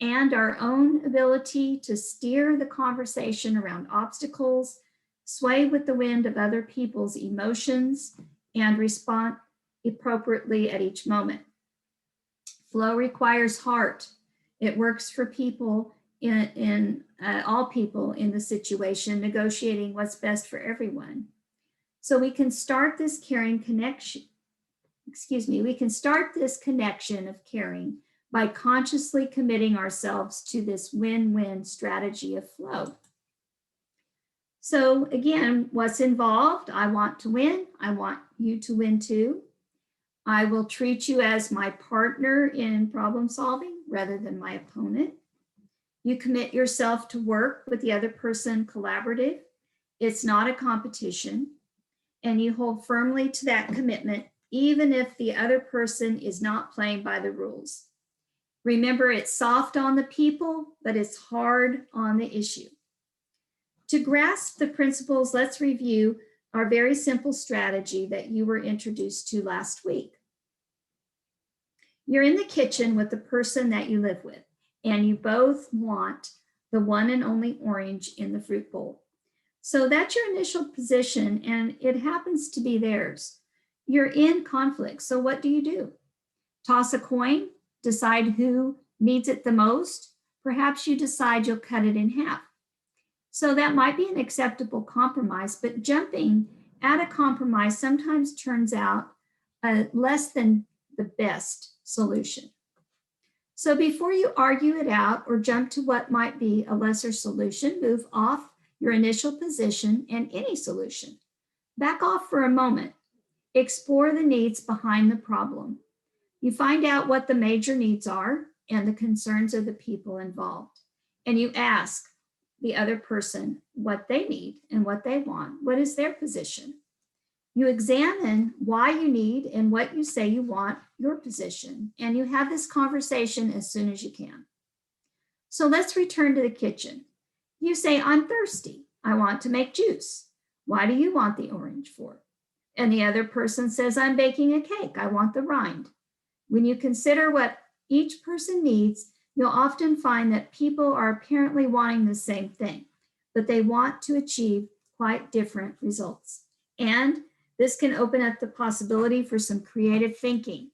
and our own ability to steer the conversation around obstacles, sway with the wind of other people's emotions, and respond appropriately at each moment. Flow requires heart. It works for people in all people in the situation, negotiating what's best for everyone. So we can start this caring connection. We can start this connection of caring by consciously committing ourselves to this win-win strategy of flow. So again, what's involved? I want to win. I want you to win too. I will treat you as my partner in problem solving rather than my opponent. You commit yourself to work with the other person collaborative. It's not a competition. And you hold firmly to that commitment, even if the other person is not playing by the rules. Remember, it's soft on the people, but it's hard on the issue. To grasp the principles, let's review our very simple strategy that you were introduced to last week. You're in the kitchen with the person that you live with, and you both want the one and only orange in the fruit bowl. So that's your initial position, and it happens to be theirs. You're in conflict, so what do? Toss a coin, decide who needs it the most. Perhaps you decide you'll cut it in half. So that might be an acceptable compromise, but jumping at a compromise sometimes turns out less than the best solution. So before you argue it out or jump to what might be a lesser solution, move off your initial position and any solution. Back off for a moment. Explore the needs behind the problem. You find out what the major needs are and the concerns of the people involved. And you ask the other person what they need and what they want. What is their position? You examine why you need and what you say you want your position. And you have this conversation as soon as you can. So let's return to the kitchen. You say, I'm thirsty. I want to make juice. Why do you want the orange for? And the other person says, I'm baking a cake. I want the rind. When you consider what each person needs, you'll often find that people are apparently wanting the same thing, but they want to achieve quite different results. And this can open up the possibility for some creative thinking.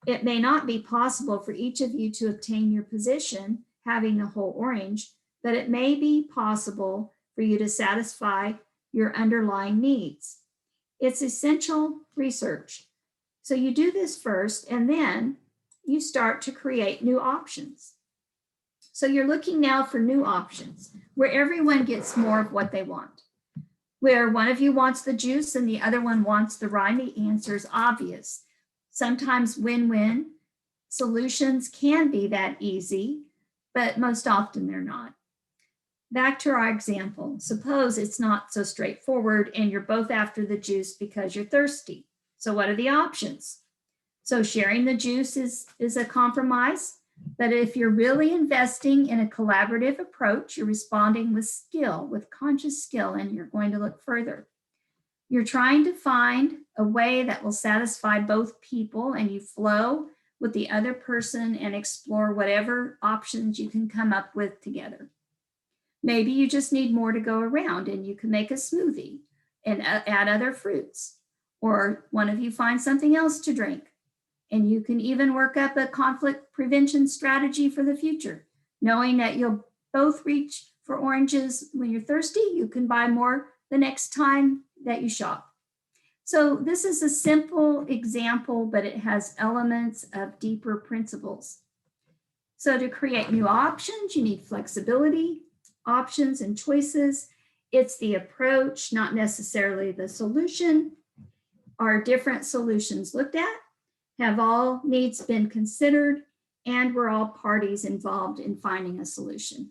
It may not be possible for each of you to obtain your position, having the whole orange, but it may be possible for you to satisfy your underlying needs. It's essential research. So you do this first, and then you start to create new options. So you're looking now for new options where everyone gets more of what they want. Where one of you wants the juice and the other one wants the rind, the answer is obvious. Sometimes win-win solutions can be that easy, but most often they're not. Back to our example. Suppose it's not so straightforward and you're both after the juice because you're thirsty. So what are the options? So sharing the juice is a compromise, but if you're really investing in a collaborative approach, you're responding with skill, with conscious skill, and you're going to look further. You're trying to find a way that will satisfy both people, and you flow with the other person and explore whatever options you can come up with together. Maybe you just need more to go around and you can make a smoothie and add other fruits. Or one of you finds something else to drink. And you can even work up a conflict prevention strategy for the future. Knowing that you'll both reach for oranges when you're thirsty, you can buy more the next time that you shop. So this is a simple example, but it has elements of deeper principles. So to create new options, you need flexibility, options and choices. It's the approach, not necessarily the solution. Are different solutions looked at? Have all needs been considered? And were all parties involved in finding a solution?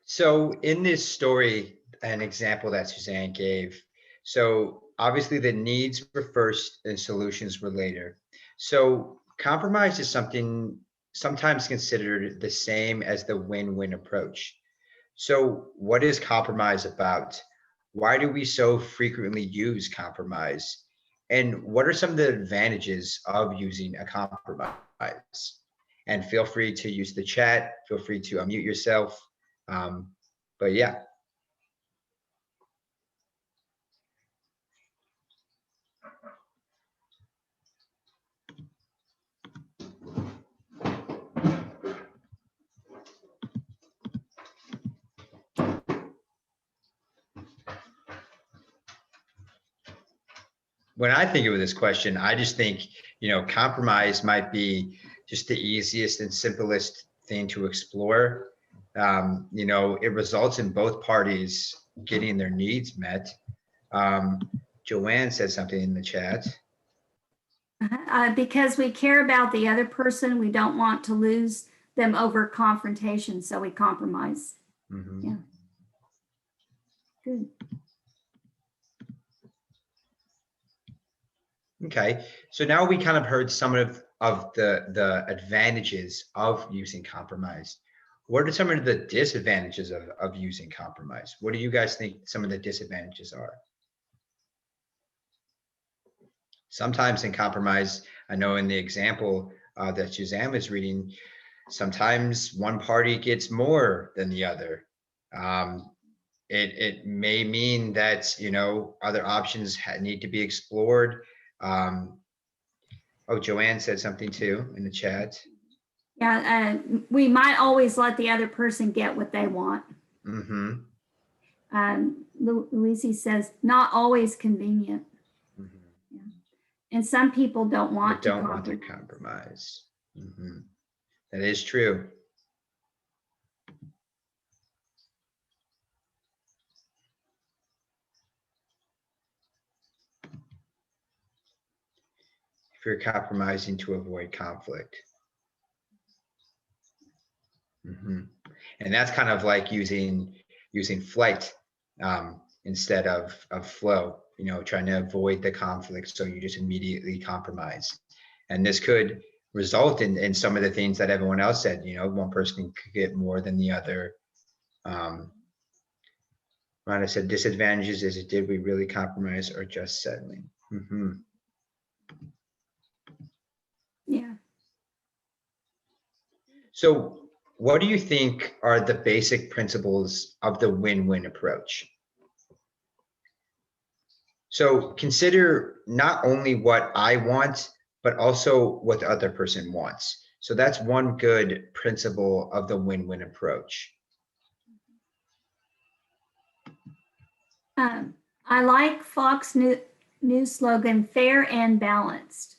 So in this story, an example that Suzanne gave, so obviously the needs were first and solutions were later. So compromise is something sometimes considered the same as the win-win approach. So what is compromise about? Why do we so frequently use compromise? And what are some of the advantages of using a compromise? And feel free to use the chat, feel free to unmute yourself. But yeah. When I think of this question, I just think, compromise might be just the easiest and simplest thing to explore. It results in both parties getting their needs met. Joanne said something in the chat. Because we care about the other person, we don't want to lose them over confrontation, so we compromise. Mhm. Yeah. Good. Okay, so now we kind of heard some of the advantages of using compromise. What are some of the disadvantages of using compromise? What do you guys think some of the disadvantages are? Sometimes in compromise, I know in the example that Suzanne was reading, sometimes one party gets more than the other. It may mean that, other options need to be explored. Oh, Joanne said something too in the chat. Yeah, we might always let the other person get what they want. Mm-hmm. Louise says, not always convenient. Mm-hmm. Yeah. And some people don't want Don't want to compromise. Mm-hmm. That is true. If you're compromising to avoid conflict. Mm-hmm. And that's kind of like using flight instead of flow, trying to avoid the conflict. So you just immediately compromise. And this could result in some of the things that everyone else said, one person could get more than the other. Rhonda said disadvantages is did we really compromise or just settling? Mm-hmm. Yeah. So what do you think are the basic principles of the win-win approach? So consider not only what I want, but also what the other person wants. So that's one good principle of the win-win approach. I like Fox News slogan, fair and balanced.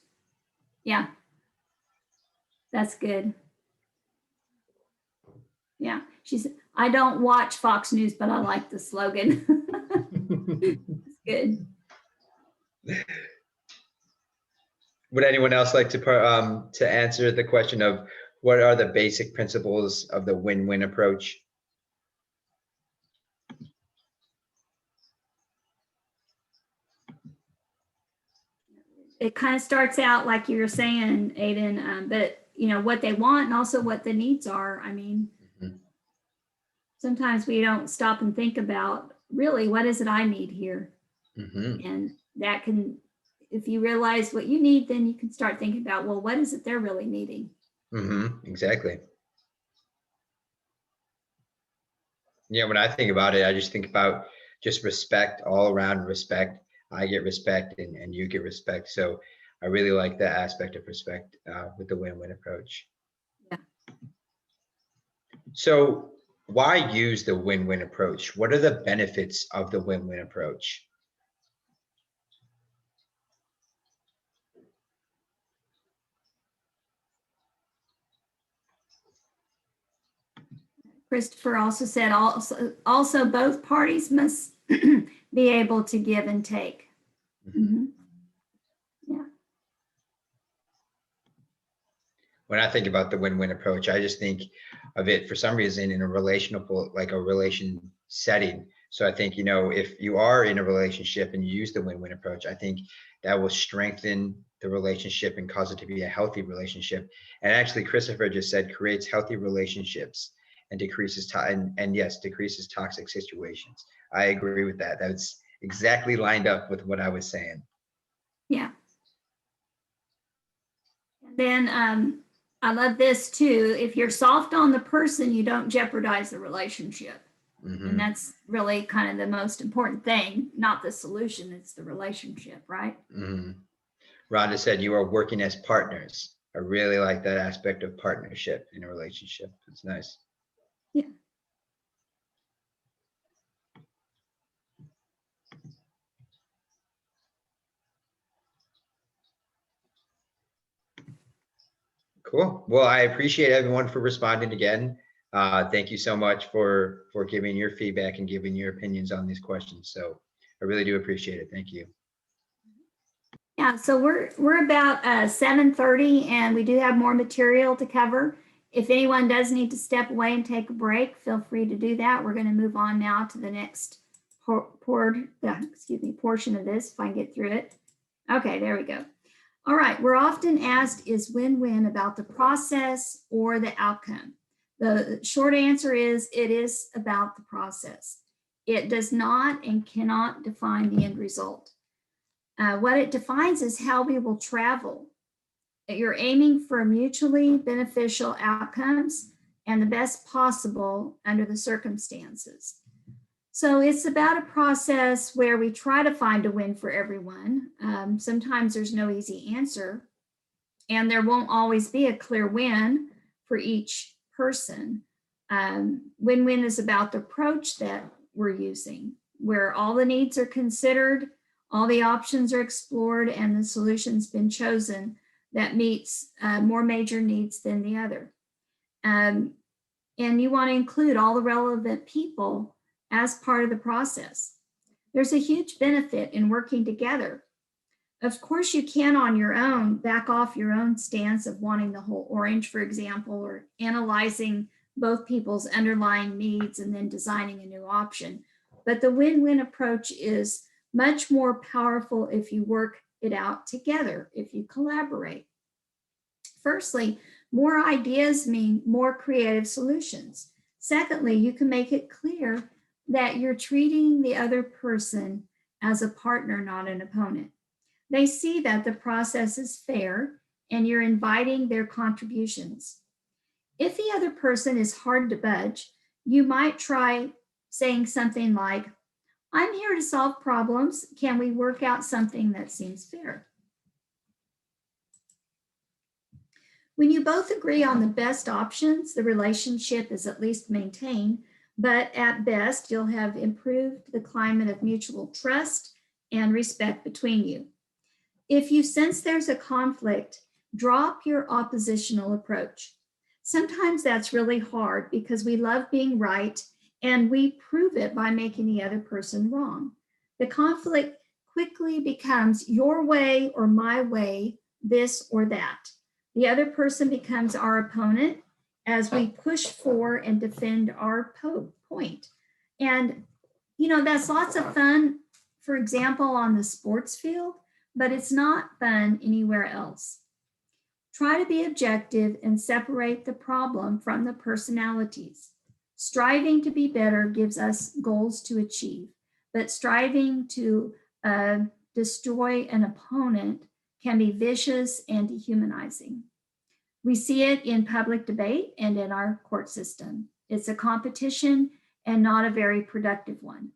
Yeah, that's good. Yeah, I don't watch Fox News, but I like the slogan. It's good. Would anyone else like to answer the question of what are the basic principles of the win-win approach? It kind of starts out like you were saying, Aiden, but what they want and also what the needs are. I mean, Mhm. Sometimes we don't stop and think about really what is it I need here, Mm-hmm. and that can, if you realize what you need, then you can start thinking about, well, what is it they're really needing? Mm-hmm. Exactly. Yeah, when I think about it, I just think about just respect, all around respect. I get respect and you get respect. So I really like that aspect of respect with the win-win approach. Yeah. So why use the win-win approach? What are the benefits of the win-win approach? Christopher also said also both parties must be able to give and take. Mhm. When I think about the win-win approach, I just think of it for some reason in a relational, like a relation setting. So I think, if you are in a relationship and you use the win-win approach, I think that will strengthen the relationship and cause it to be a healthy relationship. And actually, Christopher just said creates healthy relationships and decreases and yes, decreases toxic situations. I agree with that. That's exactly lined up with what I was saying. Yeah. Then I love this too. If you're soft on the person, you don't jeopardize the relationship. Mhm. And that's really kind of the most important thing, not the solution, it's the relationship, right? Mhm. Rhonda said you are working as partners. I really like that aspect of partnership in a relationship. It's nice. Yeah. Cool. Well, I appreciate everyone for responding again. Thank you so much for giving your feedback and giving your opinions on these questions. So I really do appreciate it. Thank you. Yeah, so we're about 7:30 and we do have more material to cover. If anyone does need to step away and take a break, feel free to do that. We're going to move on now to the next portion of this, if I can get through it. Okay, there we go. All right, we're often asked, is win-win about the process or the outcome? The short answer is it is about the process. It does not and cannot define the end result. What it defines is how we will travel. You're aiming for mutually beneficial outcomes and the best possible under the circumstances. So it's about a process where we try to find a win for everyone. Sometimes there's no easy answer, and there won't always be a clear win for each person. Win-win is about the approach that we're using, where all the needs are considered, all the options are explored, and the solution's been chosen that meets more major needs than the other. And you want to include all the relevant people as part of the process. There's a huge benefit in working together. Of course, you can on your own back off your own stance of wanting the whole orange, for example, or analyzing both people's underlying needs and then designing a new option. But the win-win approach is much more powerful if you work it out together, if you collaborate. Firstly, more ideas mean more creative solutions. Secondly, you can make it clear that you're treating the other person as a partner, not an opponent. They see that the process is fair and you're inviting their contributions. If the other person is hard to budge, you might try saying something like, I'm here to solve problems. Can we work out something that seems fair? When you both agree on the best options, the relationship is at least maintained, but at best, you'll have improved the climate of mutual trust and respect between you. If you sense there's a conflict, drop your oppositional approach. Sometimes that's really hard because we love being right and we prove it by making the other person wrong. The conflict quickly becomes your way or my way, this or that. The other person becomes our opponent as we push for and defend our point. And, that's lots of fun, for example, on the sports field, but it's not fun anywhere else. Try to be objective and separate the problem from the personalities. Striving to be better gives us goals to achieve, but striving to destroy an opponent can be vicious and dehumanizing. We see it in public debate and in our court system. It's a competition and not a very productive one.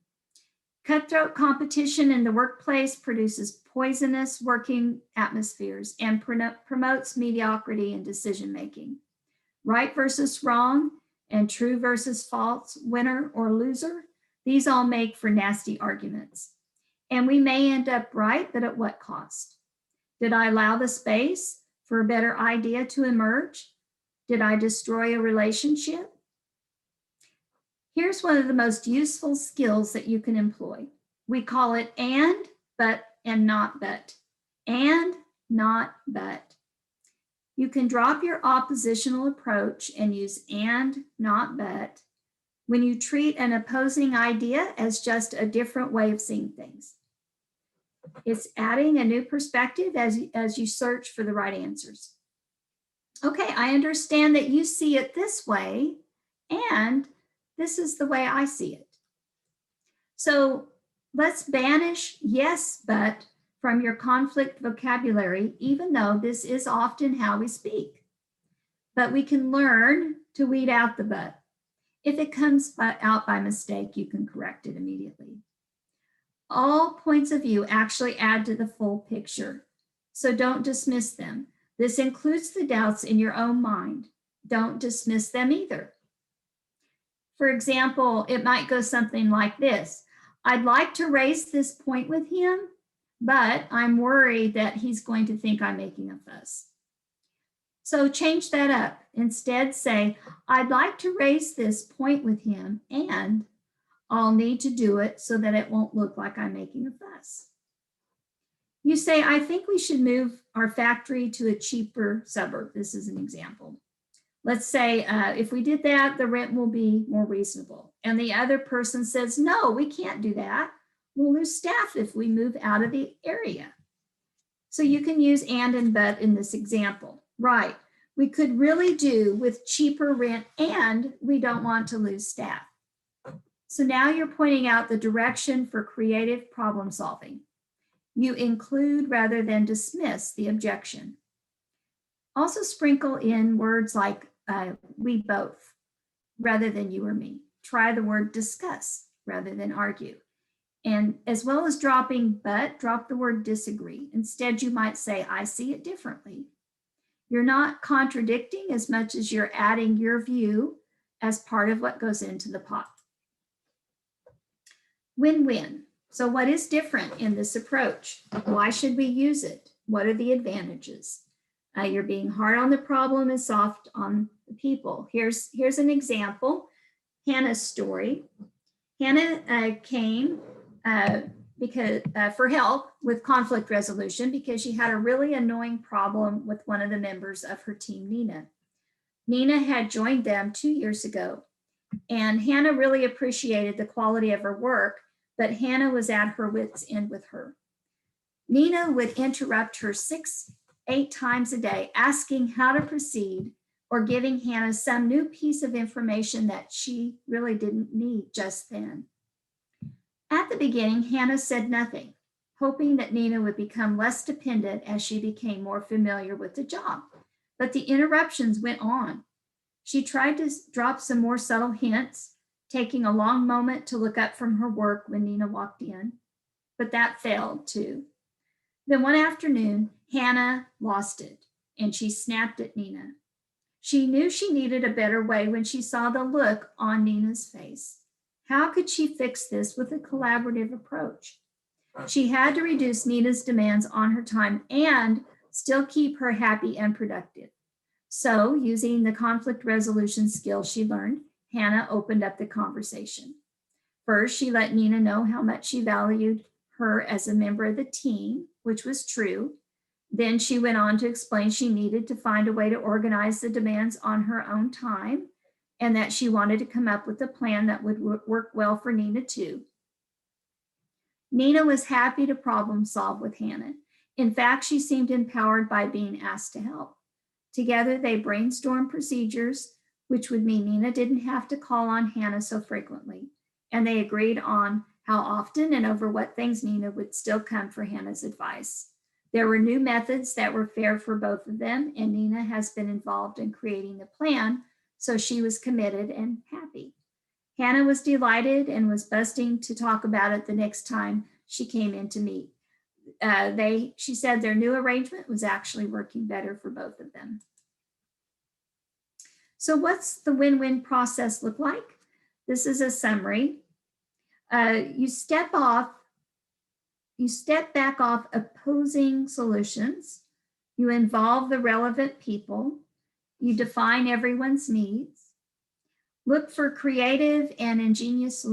Cutthroat competition in the workplace produces poisonous working atmospheres and promotes mediocrity in decision-making. Right versus wrong and true versus false, winner or loser, these all make for nasty arguments. And we may end up right, but at what cost? Did I allow the space for a better idea to emerge? Did I destroy a relationship? Here's one of the most useful skills that you can employ. We call it and, but, and not but. And, not but. You can drop your oppositional approach and use and, not but when you treat an opposing idea as just a different way of seeing things. It's adding a new perspective as you search for the right answers. Okay, I understand that you see it this way, and this is the way I see it. So let's banish yes, but from your conflict vocabulary, even though this is often how we speak. But we can learn to weed out the but. If it comes out by mistake, you can correct it immediately. All points of view actually add to the full picture, so don't dismiss them. This includes the doubts in your own mind. Don't dismiss them either. For example, it might go something like this. I'd like to raise this point with him, but I'm worried that he's going to think I'm making a fuss. So change that up. Instead say, I'd like to raise this point with him, and I'll need to do it so that it won't look like I'm making a fuss. You say, I think we should move our factory to a cheaper suburb. This is an example. Let's say if we did that, the rent will be more reasonable. And the other person says, no, we can't do that. We'll lose staff if we move out of the area. So you can use and but in this example. Right, we could really do with cheaper rent and we don't want to lose staff. So now you're pointing out the direction for creative problem solving. You include rather than dismiss the objection. Also sprinkle in words like we both rather than you or me. Try the word discuss rather than argue. And as well as dropping but, drop the word disagree. Instead, you might say, I see it differently. You're not contradicting as much as you're adding your view as part of what goes into the pot. Win-win. So what is different in this approach? Why should we use it? What are the advantages? You're being hard on the problem and soft on the people. Here's an example, Hannah's story. Hannah came for help with conflict resolution because she had a really annoying problem with one of the members of her team, Nina. Nina had joined them 2 years ago, and Hannah really appreciated the quality of her work, but Hannah was at her wit's end with her. Nina would interrupt her 6-8 times a day, asking how to proceed or giving Hannah some new piece of information that she really didn't need just then. At the beginning, Hannah said nothing, hoping that Nina would become less dependent as she became more familiar with the job. But the interruptions went on. She tried to drop some more subtle hints, taking a long moment to look up from her work when Nina walked in, but that failed too. Then one afternoon, Hannah lost it and she snapped at Nina. She knew she needed a better way when she saw the look on Nina's face. How could she fix this with a collaborative approach? She had to reduce Nina's demands on her time and still keep her happy and productive. So, using the conflict resolution skills she learned, Hannah opened up the conversation. First, she let Nina know how much she valued her as a member of the team, which was true. Then she went on to explain she needed to find a way to organize the demands on her own time, and that she wanted to come up with a plan that would work well for Nina too. Nina was happy to problem solve with Hannah. In fact, she seemed empowered by being asked to help. Together, they brainstormed procedures, which would mean Nina didn't have to call on Hannah so frequently. And they agreed on how often and over what things Nina would still come for Hannah's advice. There were new methods that were fair for both of them, and Nina has been involved in creating the plan, so she was committed and happy. Hannah was delighted and was bursting to talk about it the next time she came in to meet. She said their new arrangement was actually working better for both of them. So what's the win-win process look like? This is a summary. You step back off opposing solutions. You involve the relevant people. You define everyone's needs. Look for creative and ingenious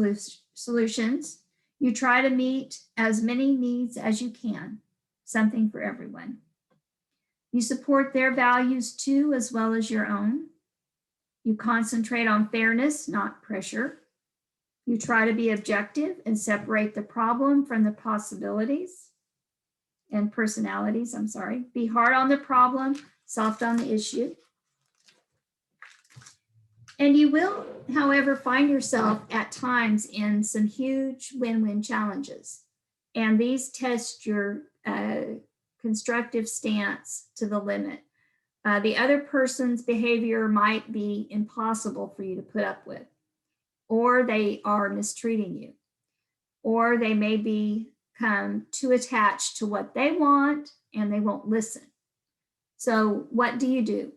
solutions. You try to meet as many needs as you can, something for everyone. You support their values too, as well as your own. You concentrate on fairness, not pressure. You try to be objective and separate the problem from the possibilities and personalities, I'm sorry. Be hard on the problem, soft on the issue. And you will, however, find yourself at times in some huge win-win challenges. And these test your constructive stance to the limit. The other person's behavior might be impossible for you to put up with, or they are mistreating you, or they may become too attached to what they want and they won't listen. So what do?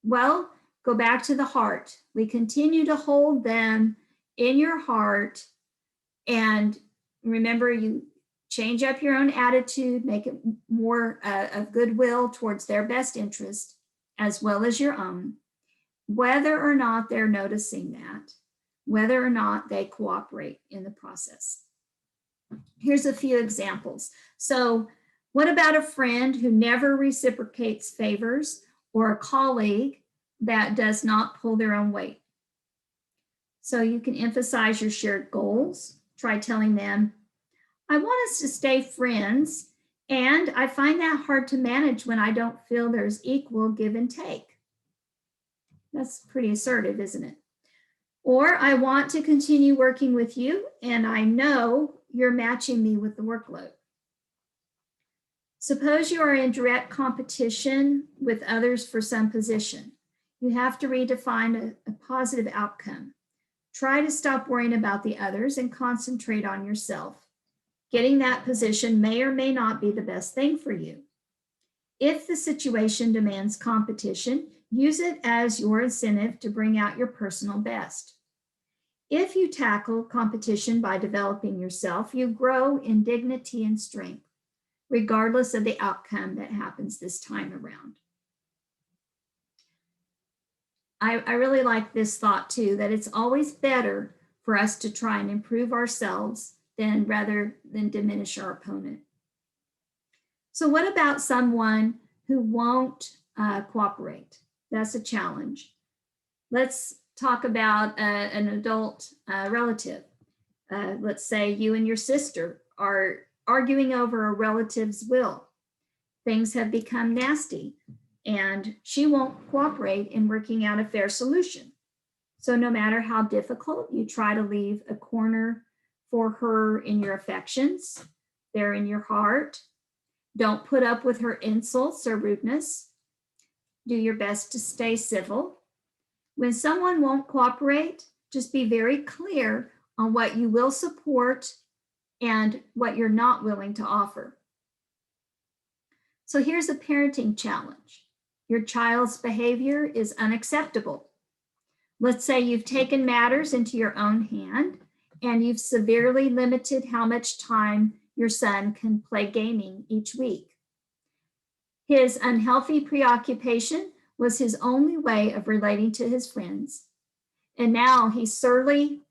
Well, go back to the heart. We continue to hold them in your heart, and remember, you change up your own attitude, make it more of goodwill towards their best interest as well as your own, whether or not they're noticing that, whether or not they cooperate in the process. Here's a few examples. So what about a friend who never reciprocates favors, or a colleague that does not pull their own weight? So you can emphasize your shared goals. Try telling them, I want us to stay friends, and I find that hard to manage when I don't feel there's equal give and take. That's pretty assertive, isn't it? Or I want to continue working with you, and I know you're matching me with the workload. Suppose you are in direct competition with others for some position. You have to redefine a positive outcome. Try to stop worrying about the others and concentrate on yourself. Getting that position may or may not be the best thing for you. If the situation demands competition, use it as your incentive to bring out your personal best. If you tackle competition by developing yourself, you grow in dignity and strength, regardless of the outcome that happens this time around. I really like this thought too, that it's always better for us to try and improve ourselves rather than diminish our opponent. So what about someone who won't cooperate? That's a challenge. Let's talk about an adult relative. Let's say you and your sister are arguing over a relative's will. Things have become nasty, and she won't cooperate in working out a fair solution. So no matter how difficult, you try to leave a corner for her in your affections. They're in your heart. Don't put up with her insults or rudeness. Do your best to stay civil. When someone won't cooperate, just be very clear on what you will support and what you're not willing to offer. So here's a parenting challenge. Your child's behavior is unacceptable. Let's say you've taken matters into your own hand and you've severely limited how much time your son can play gaming each week. His unhealthy preoccupation was his only way of relating to his friends. And now he's surly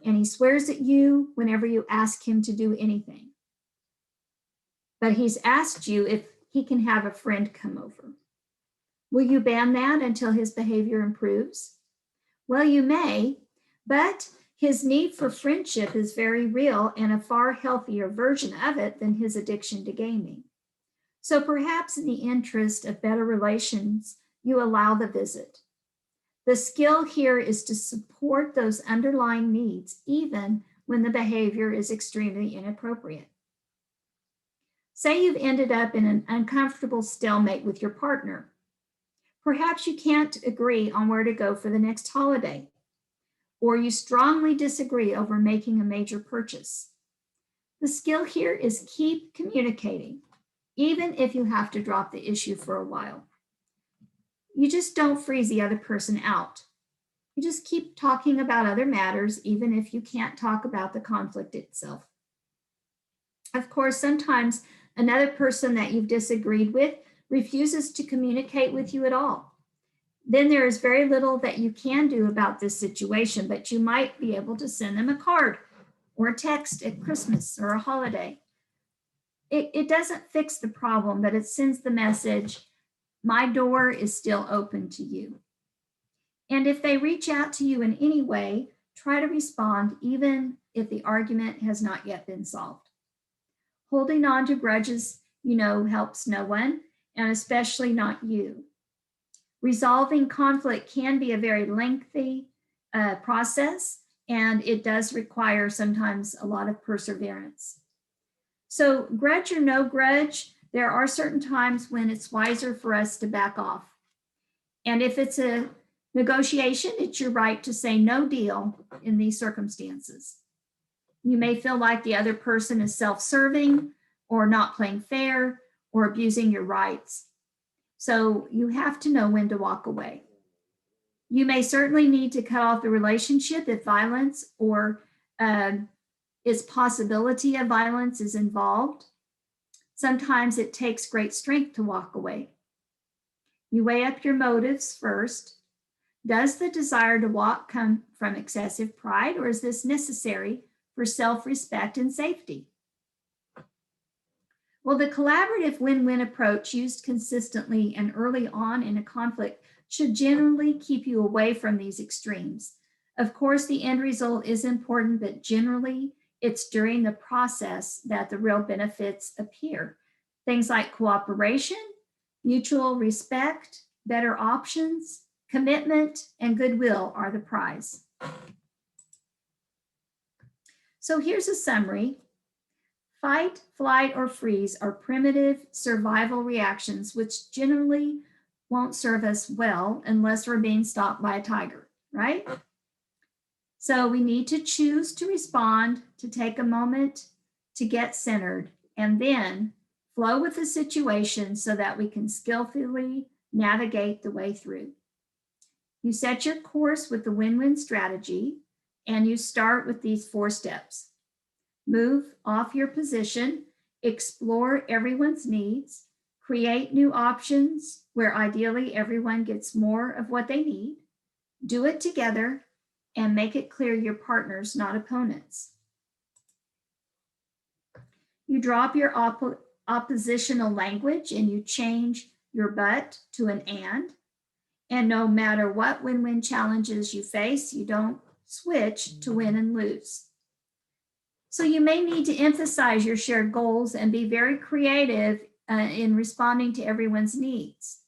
and he swears at you whenever you ask him to do anything. But he's asked you if he can have a friend come over. Will you ban that until his behavior improves? Well, you may, but his need for friendship is very real and a far healthier version of it than his addiction to gaming. So perhaps in the interest of better relations, you allow the visit. The skill here is to support those underlying needs, even when the behavior is extremely inappropriate. Say you've ended up in an uncomfortable stalemate with your partner. Perhaps you can't agree on where to go for the next holiday, or you strongly disagree over making a major purchase. The skill here is keep communicating, even if you have to drop the issue for a while. You just don't freeze the other person out. You just keep talking about other matters, even if you can't talk about the conflict itself. Of course, sometimes another person that you've disagreed with refuses to communicate with you at all. then there is very little that you can do about this situation, but you might be able to send them a card or a text at Christmas or a holiday. It doesn't fix the problem, but it sends the message, my door is still open to you. And if they reach out to you in any way, try to respond, even if the argument has not yet been solved. Holding on to grudges, helps no one, and especially not you. Resolving conflict can be a very lengthy process, and it does require sometimes a lot of perseverance. So grudge or no grudge, there are certain times when it's wiser for us to back off. And if it's a negotiation, it's your right to say no deal in these circumstances. You may feel like the other person is self-serving or not playing fair or abusing your rights. So you have to know when to walk away. You may certainly need to cut off the relationship if violence or its possibility of violence is involved. Sometimes it takes great strength to walk away. You weigh up your motives first. Does the desire to walk come from excessive pride, or is this necessary for self-respect and safety? Well, the collaborative win-win approach used consistently and early on in a conflict should generally keep you away from these extremes. Of course, the end result is important, but generally it's during the process that the real benefits appear. Things like cooperation, mutual respect, better options, commitment, and goodwill are the prize. So here's a summary. Fight, flight, or freeze are primitive survival reactions which generally won't serve us well unless we're being stalked by a tiger, right? So we need to choose to respond, to take a moment to get centered, and then flow with the situation so that we can skillfully navigate the way through. You set your course with the win-win strategy, and you start with these 4 steps. Move off your position, explore everyone's needs, create new options where ideally everyone gets more of what they need, do it together, and make it clear you're partners, not opponents. You drop your oppositional language and you change your but to an and. And no matter what win-win challenges you face, you don't switch to win and lose. So you may need to emphasize your shared goals and be very creative in responding to everyone's needs.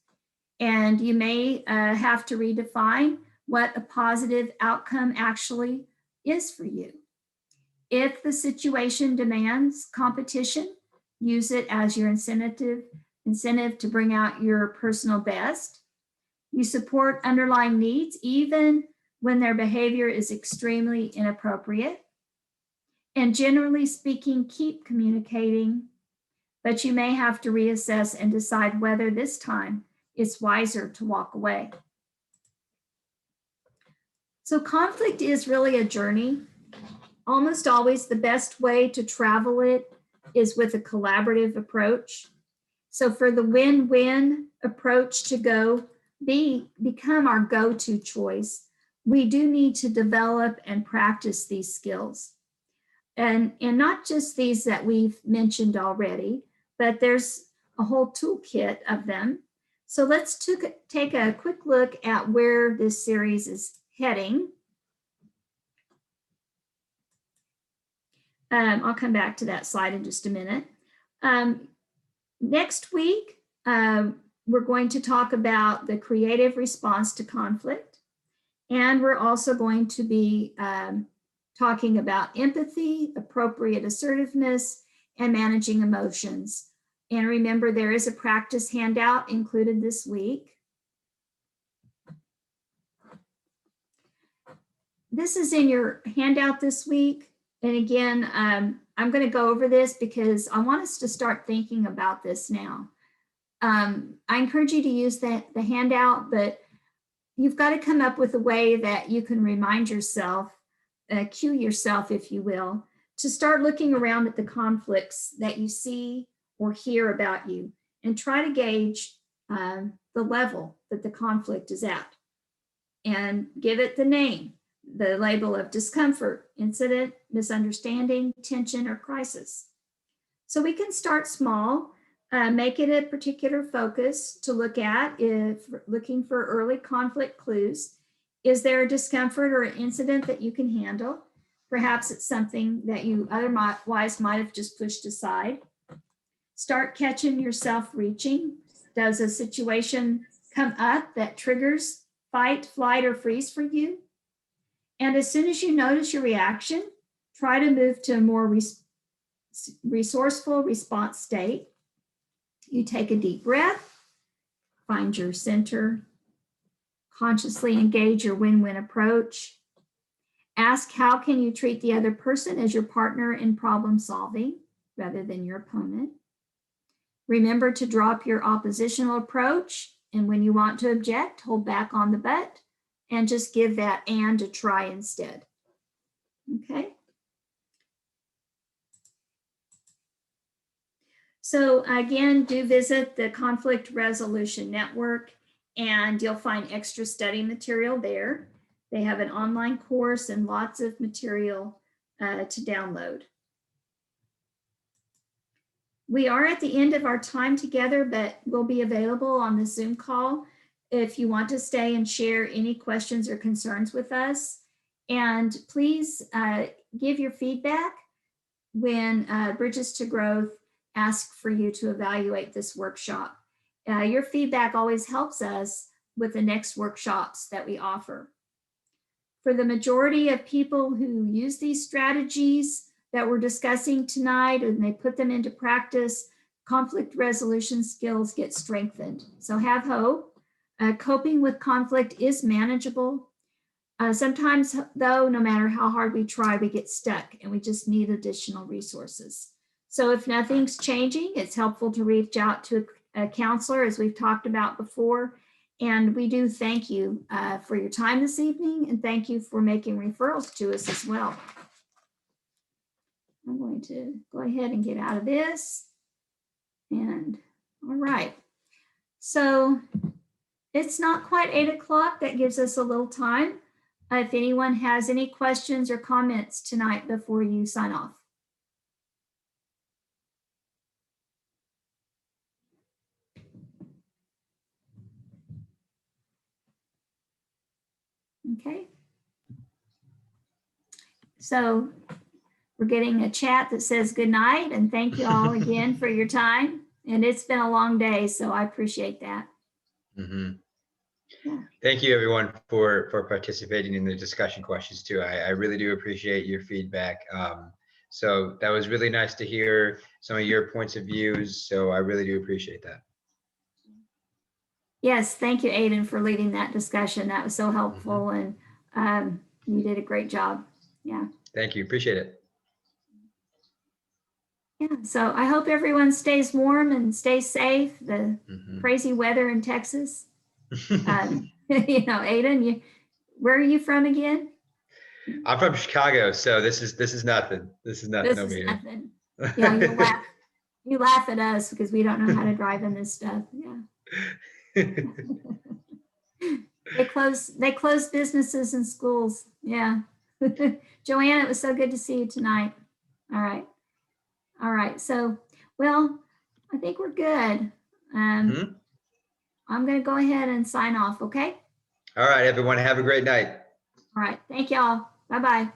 And you may have to redefine what a positive outcome actually is for you. If the situation demands competition, use it as your incentive to bring out your personal best. You support underlying needs even when their behavior is extremely inappropriate. And generally speaking, keep communicating, but you may have to reassess and decide whether this time it's wiser to walk away. So conflict is really a journey. Almost always the best way to travel it is with a collaborative approach. So for the win-win approach to become our go-to choice, we do need to develop and practice these skills. And not just these that we've mentioned already, but there's a whole toolkit of them. So let's take a quick look at where this series is heading. I'll come back to that slide in just a minute. Next week, we're going to talk about the creative response to conflict. And we're also going to be talking about empathy, appropriate assertiveness, and managing emotions. And remember, there is a practice handout included this week. This is in your handout this week. And again, I'm going to go over this because I want us to start thinking about this now. I encourage you to use the handout, but you've got to come up with a way that you can remind yourself, cue yourself, if you will, to start looking around at the conflicts that you see or hear about you and try to gauge the level that the conflict is at and give it the name, the label of discomfort, incident, misunderstanding, tension, or crisis. So we can start small, make it a particular focus to look at if looking for early conflict clues. Is there a discomfort or an incident that you can handle? Perhaps it's something that you otherwise might have just pushed aside. Start catching yourself reaching. Does a situation come up that triggers fight, flight, or freeze for you? And as soon as you notice your reaction, try to move to a more resourceful response state. You take a deep breath, find your center, consciously engage your win-win approach. Ask, how can you treat the other person as your partner in problem solving rather than your opponent? Remember to drop your oppositional approach, and when you want to object, hold back on the but and just give that and a try instead. Okay. So again, do visit the Conflict Resolution Network and you'll find extra study material there. They have an online course and lots of material to download. We are at the end of our time together, but we'll be available on the Zoom call if you want to stay and share any questions or concerns with us. And please give your feedback when Bridges to Growth asks for you to evaluate this workshop. Your feedback always helps us with the next workshops that we offer. For the majority of people who use these strategies that we're discussing tonight and they put them into practice, conflict resolution skills get strengthened. So have hope. Coping with conflict is manageable. Sometimes though, no matter how hard we try, we get stuck and we just need additional resources. So if nothing's changing, it's helpful to reach out to a counselor, as we've talked about before. And we do thank you for your time this evening, and thank you for making referrals to us as well. I'm going to go ahead and get out of this. And all right. So it's not quite 8 o'clock. That gives us a little time. If anyone has any questions or comments tonight before you sign off. Okay. So we're getting a chat that says good night, and thank you all again for your time. And it's been a long day, so I appreciate that. Mm-hmm. Yeah. Thank you, everyone, for participating in the discussion questions too. I really do appreciate your feedback. So that was really nice to hear some of your points of views. So I really do appreciate that. Yes, thank you, Aiden, for leading that discussion. That was so helpful, and you did a great job. Yeah. Thank you. Appreciate it. Yeah. So I hope everyone stays warm and stays safe. The crazy weather in Texas. You know, Aiden, where are you from again? I'm from Chicago, so this is nothing. This is nothing over here. Nothing. Yeah, you laugh at us because we don't know how to drive in this stuff. Yeah. They close businesses and schools. Yeah. Joanne, it was so good to see you tonight. All right. So, well, I think we're good. I'm going to go ahead and sign off. Okay. All right, everyone. Have a great night. All right. Thank y'all. Bye-bye.